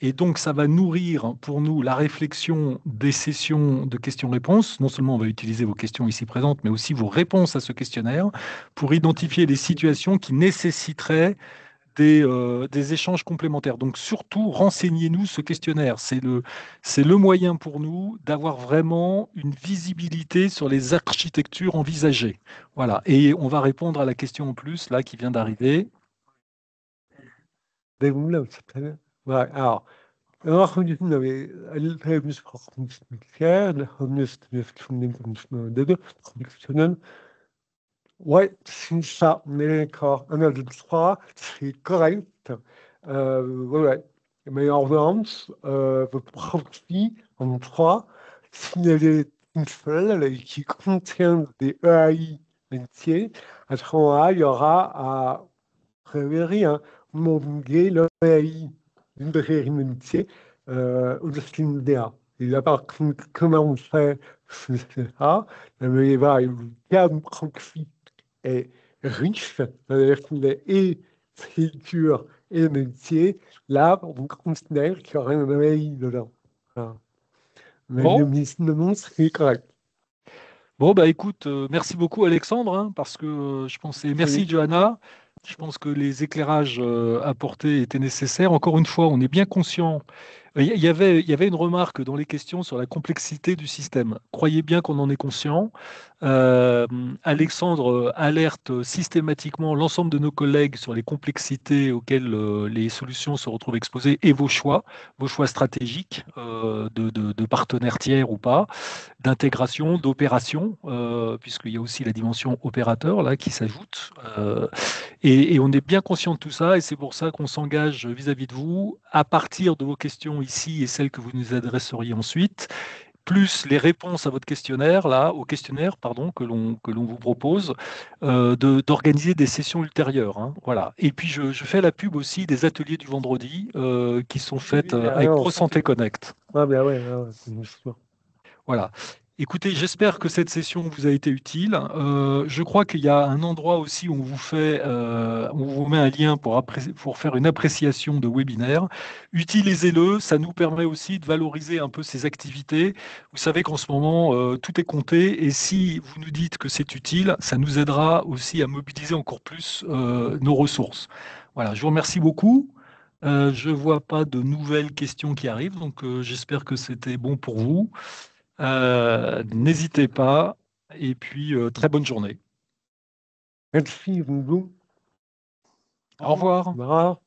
Et donc, ça va nourrir pour nous la réflexion des sessions de questions-réponses. Non seulement on va utiliser vos questions ici présentes, mais aussi vos réponses à ce questionnaire pour identifier les situations qui nécessiteraient des échanges complémentaires. Donc, surtout, renseignez-nous ce questionnaire. C'est le moyen pour nous d'avoir vraiment une visibilité sur les architectures envisagées. Voilà. Et on va répondre à la question en plus, là, qui vient d'arriver. des moulins, c'est très bien. Ouais, alors, Nachgewiesen habe Elfenbensprachen Produktionen. Ouais, c'est ça, on est d'accord. 1, 2, 3, c'est correct. Ouais, ouais. Mais en revanche, votre proxy en 3, s'il est une seule et qui contient des EAI métiers, à ce moment-là, il y aura à prévérer un homologuer l'EAI d'une métier au DA. Et là, par contre, comment on fait ça? Mais voilà, le cas de proxy est riche, c'est-à-dire qu'il est et sculpture et métier. Là, on considère qu'il y aurait un AI dedans. Voilà. Mais Bon, le nom serait correct. bon, bah écoute, merci beaucoup Alexandre, hein, parce que je pensais, merci Oui. Johanna, je pense que les éclairages apportés étaient nécessaires. Encore une fois, on est bien conscient. Il y avait une remarque dans les questions sur la complexité du système. Croyez bien qu'on en est conscient. Euh, Alexandre alerte systématiquement l'ensemble de nos collègues sur les complexités auxquelles les solutions se retrouvent exposées et vos choix stratégiques de partenaires tiers ou pas, d'intégration, d'opération, puisqu'il y a aussi la dimension opérateur là qui s'ajoute. Et on est bien conscient de tout ça, et c'est pour ça qu'on s'engage vis-à-vis de vous, à partir de vos questions ici et celles que vous nous adresseriez ensuite, plus les réponses à votre questionnaire, là, au questionnaire, pardon, que l'on vous propose, d'organiser des sessions ultérieures, hein, voilà. Et puis, je fais la pub aussi des ateliers du vendredi qui sont faits Oui, avec alors, ProSanté Connect. ah ben ouais, c'est sûr. Voilà. Écoutez, j'espère que cette session vous a été utile. Je crois qu'il y a un endroit aussi où on vous met un lien pour faire une appréciation de webinaire. Utilisez-le, ça nous permet aussi de valoriser un peu ces activités. Vous savez qu'en ce moment, tout est compté, et si vous nous dites que c'est utile, ça nous aidera aussi à mobiliser encore plus nos ressources. Voilà, je vous remercie beaucoup. Je ne vois pas de nouvelles questions qui arrivent, donc j'espère que c'était bon pour vous. N'hésitez pas. Et puis, très bonne journée. Merci, Hugo. Au revoir. Au revoir.